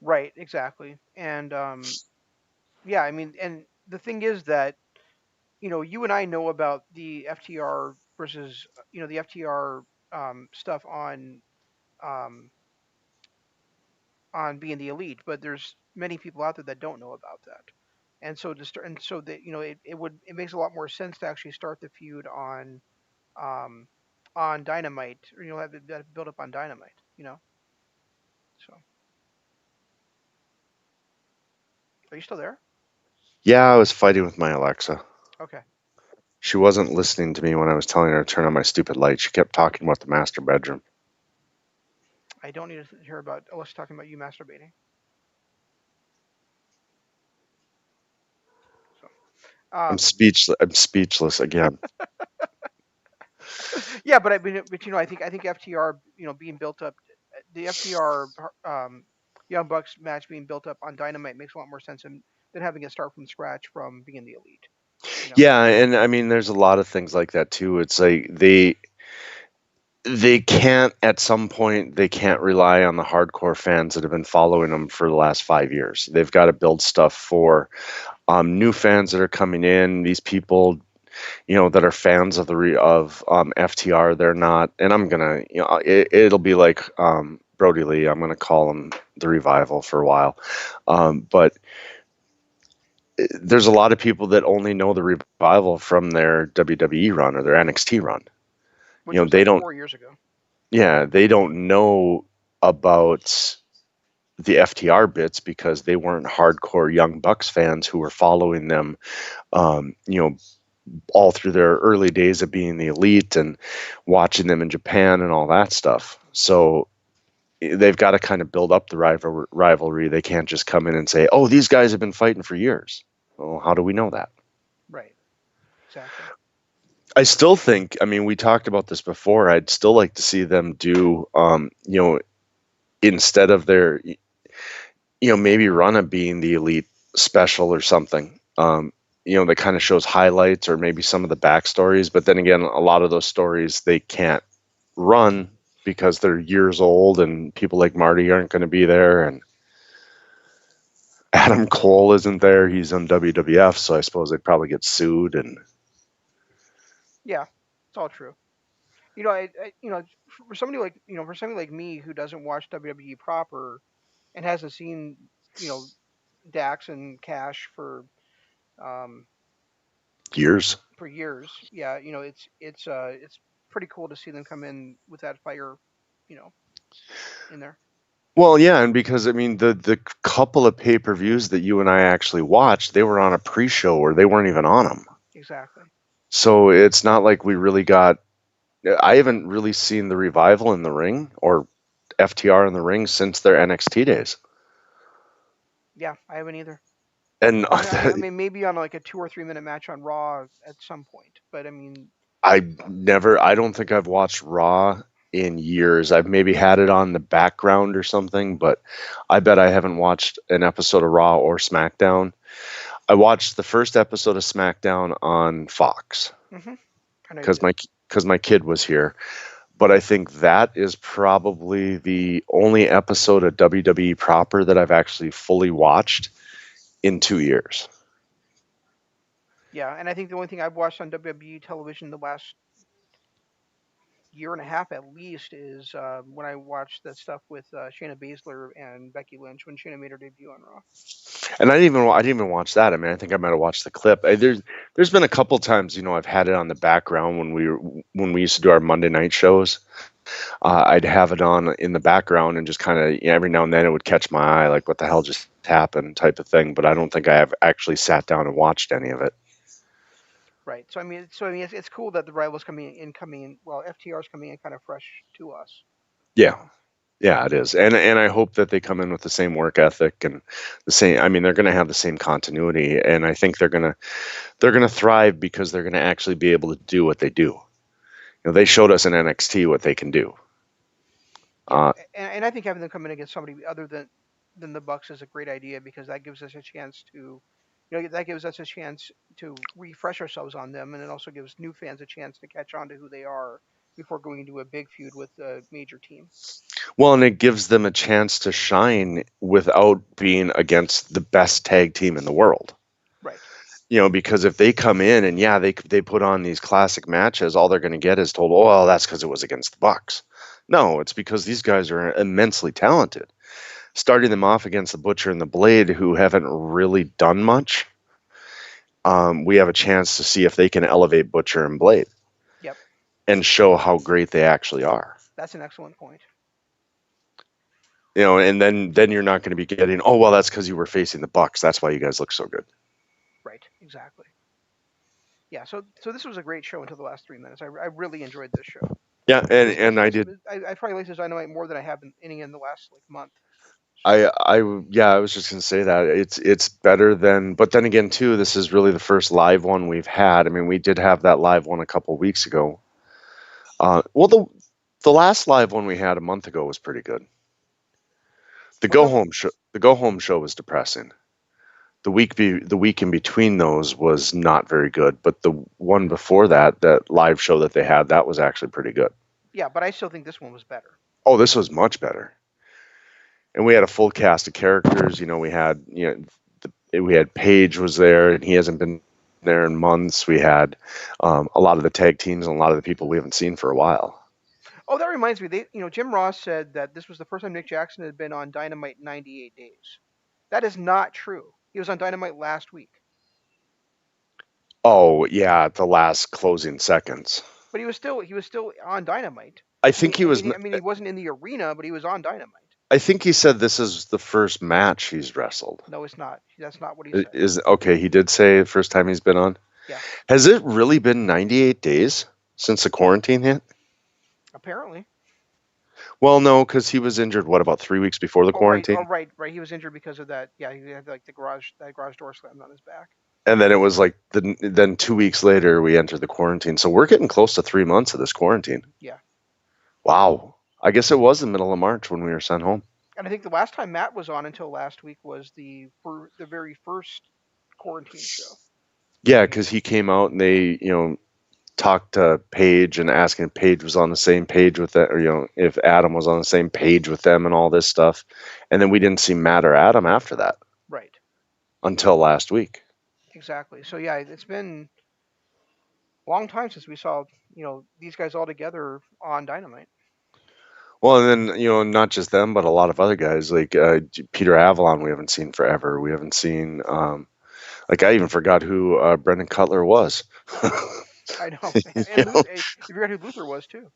Right. Exactly. And yeah, I mean, and the thing is that you and I know about the FTR versus the FTR stuff um, on being the elite, but there's many people out there that don't know about that. And so to start, and so that it makes a lot more sense to actually start the feud um, on Dynamite, or have it build up on Dynamite. So are you still there? Yeah, I was fighting with my Alexa. Okay. She wasn't listening to me when I was telling her to turn on my stupid light. She kept talking about the master bedroom. I don't need to hear about us talking about you masturbating. So, I'm speechless again. yeah, but I mean, but I think FTR, being built up, the FTR Young Bucks match being built up on Dynamite makes a lot more sense than having it start from scratch from being the Elite. You know, Yeah, and I mean, there's a lot of things like that too. It's like they can't at some point they can't rely on the hardcore fans that have been following them for the last 5 years. They've got to build stuff for new fans that are coming in. These people, that are fans of FTR, they're not. And I'm gonna, it'll be like Brody Lee. I'm gonna call him the Revival for a while, but there's a lot of people that only know the Revival from their WWE run or their NXT run. which was They like don't. 4 years ago. Yeah, they don't know about the FTR bits because they weren't hardcore Young Bucks fans who were following them, um, you know, all through their early days of being the Elite and watching them in Japan and all that stuff. So they've got to kind of build up the rivalry. They can't just come in and say, "Oh, these guys have been fighting for years." Well, how do we know that? Right. Exactly. I still think, I mean, we talked about this before. I'd still like to see them do, instead of their, maybe run a being the elite special or something. That kind of shows highlights or maybe some of the backstories. But then again, a lot of those stories they can't run because they're years old and people like Marty aren't going to be there. And Adam Cole isn't there. He's on WWF. So I suppose they'd probably get sued. And Yeah, it's all true. For somebody like me who doesn't watch WWE proper and hasn't seen, you know, Dax and Cash um, years. for years. Yeah, it's pretty cool to see them come in with that fire, you know, in there. Well, yeah, and because I mean the couple of pay-per-views that you and I actually watched, they were on a pre-show or they weren't even on them. Exactly. So it's not like we really got. I haven't really seen the Revival in the ring or FTR in the ring since their NXT days. Yeah, I haven't either. And I mean, maybe on like a 2 or 3 minute match on Raw at some point, but I mean, I don't think I've watched Raw in years. I've maybe had it on the background or something, but I bet I haven't watched an episode of Raw or SmackDown. I watched the first episode of SmackDown on Fox hmm I know you because did. my kid was here. But I think that is probably the only episode of WWE proper that I've actually fully watched in 2 years. Yeah, and I think the only thing I've watched on WWE television the last year and a half at least is when I watched that stuff with Shayna Baszler and Becky Lynch when Shayna made her debut on Raw. And I didn't even watch that. I mean, I think I might have watched the clip. There's been a couple times, I've had it on the background when we used to do our Monday night shows. I'd have it on in the background and just kind of every now and then it would catch my eye, like what the hell just happened, type of thing. But I don't think I have actually sat down and watched any of it. Right. So I mean, it's cool that the rivals coming in. Well, FTR's coming in kind of fresh to us. You Yeah, know. yeah, it is, and I hope that they come in with the same work ethic and the same. I mean, they're going to have the same continuity, and I think they're gonna thrive because they're going to actually be able to do what they do. They showed us in NXT what they can do. Yeah, Uh, and I think having them come in against somebody other than the Bucks is a great idea because that gives us a chance to refresh ourselves on them, and it also gives new fans a chance to catch on to who they are before going into a big feud with a major team. well, and it gives them a chance to shine without being against the best tag team in the world. Right. Because if they come in and yeah, they put on these classic matches, all they're going to get is told, "Oh, well, that's because it was against the Bucks." No, it's because these guys are immensely talented. Starting them off against the Butcher and the Blade, who haven't really done much, we have a chance to see if they can elevate Butcher and Blade Yep. and show how great they actually are. That's an excellent point. And then you're not going to be getting, "Oh, well, that's because you were facing the Bucks. That's why you guys look so good." Right. Exactly. Yeah. So this was a great show until the last 3 minutes. I really enjoyed this show. Yeah, and I This did. I probably listened to Dynamite more than I have in any in the last like month. So Yeah, I was just gonna say that it's better than, but then again, too, this is really the first live one we've had. I mean, we did have that live one a couple weeks ago. Well, the last live one we had a month ago was pretty good. was it? The go home show was depressing. The week in between those was not very good, but the one before that, that live show that they had, that was actually pretty good. Yeah, but I still think this one was better. Oh, this was much better, and we had a full cast of characters. You know, we had we had Paige was there, and he hasn't been there in months. We had a lot of the tag teams and a lot of the people we haven't seen for a while. Oh, that reminds me. Jim Ross said that this was the first time Nick Jackson had been on Dynamite in 98 days. That is not true. He was on Dynamite last week, Oh yeah, the last closing seconds. but he was still on Dynamite. I I mean, think he I was. mean, I mean, he wasn't in the arena, but he was on Dynamite. I think he said this is the first match he's wrestled. No, it's not. That's not what he said. Is okay. He did say the first time he's been on. Yeah, Has it really been 98 days since the quarantine hit? apparently. Well, no, because he was injured. What about 3 weeks before the Oh right, oh quarantine? right, right. He was injured because of that. Yeah, he had like that garage door slammed on his back. And then it was like then 2 weeks later we entered the quarantine. So we're getting close to 3 months of this quarantine. Yeah, Wow. I guess it was the middle of March when we were sent home. and I think the last time Matt was on until last week was the very first quarantine show. Yeah, because he came out and they talked to Paige and asking if Paige was on the same page with that, or if Adam was on the same page with them and all this stuff. And then we didn't see Matt or Adam after that Right. until last week. Exactly. So yeah, it's been a long time since we saw these guys all together on Dynamite. Well, and then not just them, but a lot of other guys like Peter Avalon. We haven't seen forever. We haven't seen like I even forgot who Brendan Cutler was. I know. You And know? Luther, you forgot who Luther was too.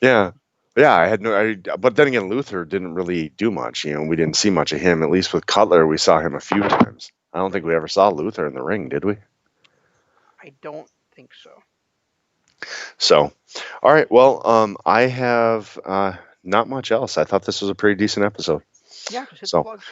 Yeah, yeah. I had no. But then again, Luther didn't really do much. We didn't see much of him. At least with Cutler, we saw him a few times. I don't think we ever saw Luther in the ring, did we? I don't think so. So, all right. Well, I have not much else. I thought this was a pretty decent episode. Yeah, just hit the So, plugs.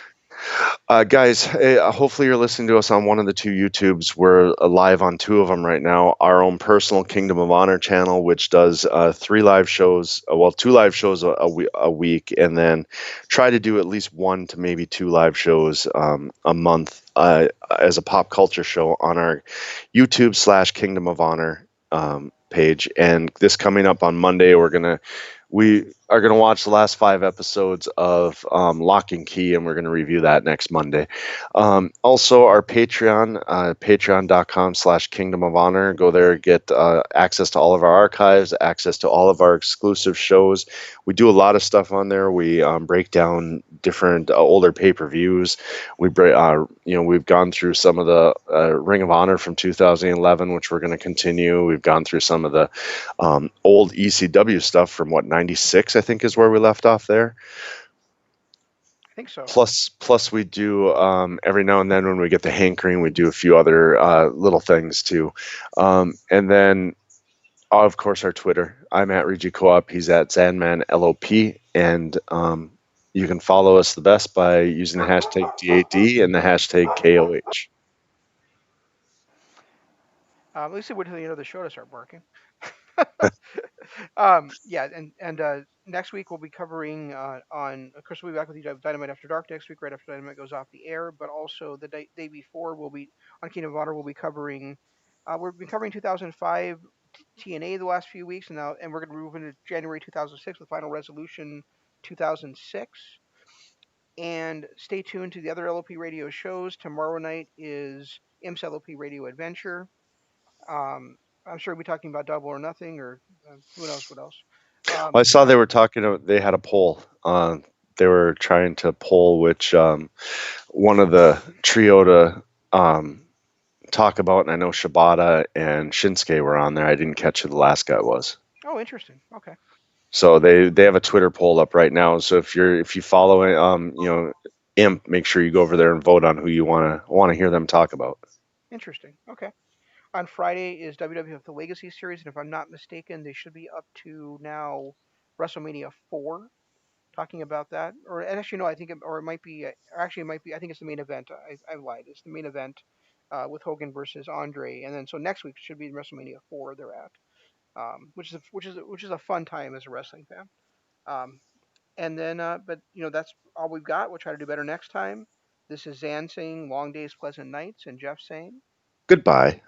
guys, hopefully you're listening to us on one of the two YouTubes. We're live on two of them right now. Our own personal Kingdom of Honor channel, which does three live shows, well, two live shows a week, and then try to do at least one to maybe two live shows a month as a pop culture show on our YouTube / Kingdom of Honor page. And this coming up on Monday, we are gonna watch the last 5 episodes of Lock and Key, and we're gonna review that next Monday. Also, our Patreon, patreon.com/Kingdom of Honor. Go there, get access to all of our archives, access to all of our exclusive shows. We do a lot of stuff on there. We break down different older pay-per-views. We've gone through some of the Ring of Honor from 2011, which we're going to continue. We've gone through some of the old ECW stuff from 96, I think, is where we left off there. I think so. Plus we do every now and then when we get the hankering, we do a few other little things too. And then, of course, our Twitter. I'm at Regi Co-op. He's at Zanman LOP. And you can follow us the best by using the hashtag DAD and the hashtag KOH. At least wait till the end of the show to start barking. Yeah, and next week we'll be covering of course we'll be back with you Dynamite After Dark next week, right after Dynamite goes off the air. But also the day before we'll be on Kingdom of Honor. We'll be covering we've been covering 2005 TNA the last few weeks, and we're going to move into January 2006 with Final Resolution 2006. And stay tuned to the other LOP radio shows. Tomorrow night is IMS LOP Radio Adventure. I'm sure we'll be talking about Double or Nothing, or who knows what else. I saw they were talking. They had a poll. They were trying to poll which one of the trio to talk about, and I know Shibata and Shinsuke were on there. I didn't catch who the last guy was. Oh, interesting. Okay. So they have a Twitter poll up right now. So if you follow Imp, make sure you go over there and vote on who you want to hear them talk about. Interesting. Okay. On Friday is WWF The Legacy Series, and if I'm not mistaken, they should be up to now WrestleMania 4. Talking about that, or and actually no, I think or it might be, or actually it might be. I think it's the main event. I lied. It's the main event with Hogan versus Andre, and then so next week should be WrestleMania 4. They're at, which is a fun time as a wrestling fan. Um, and then, but that's all we've got. We'll try to do better next time. This is Zan saying long days, pleasant nights, and Jeff saying Goodbye.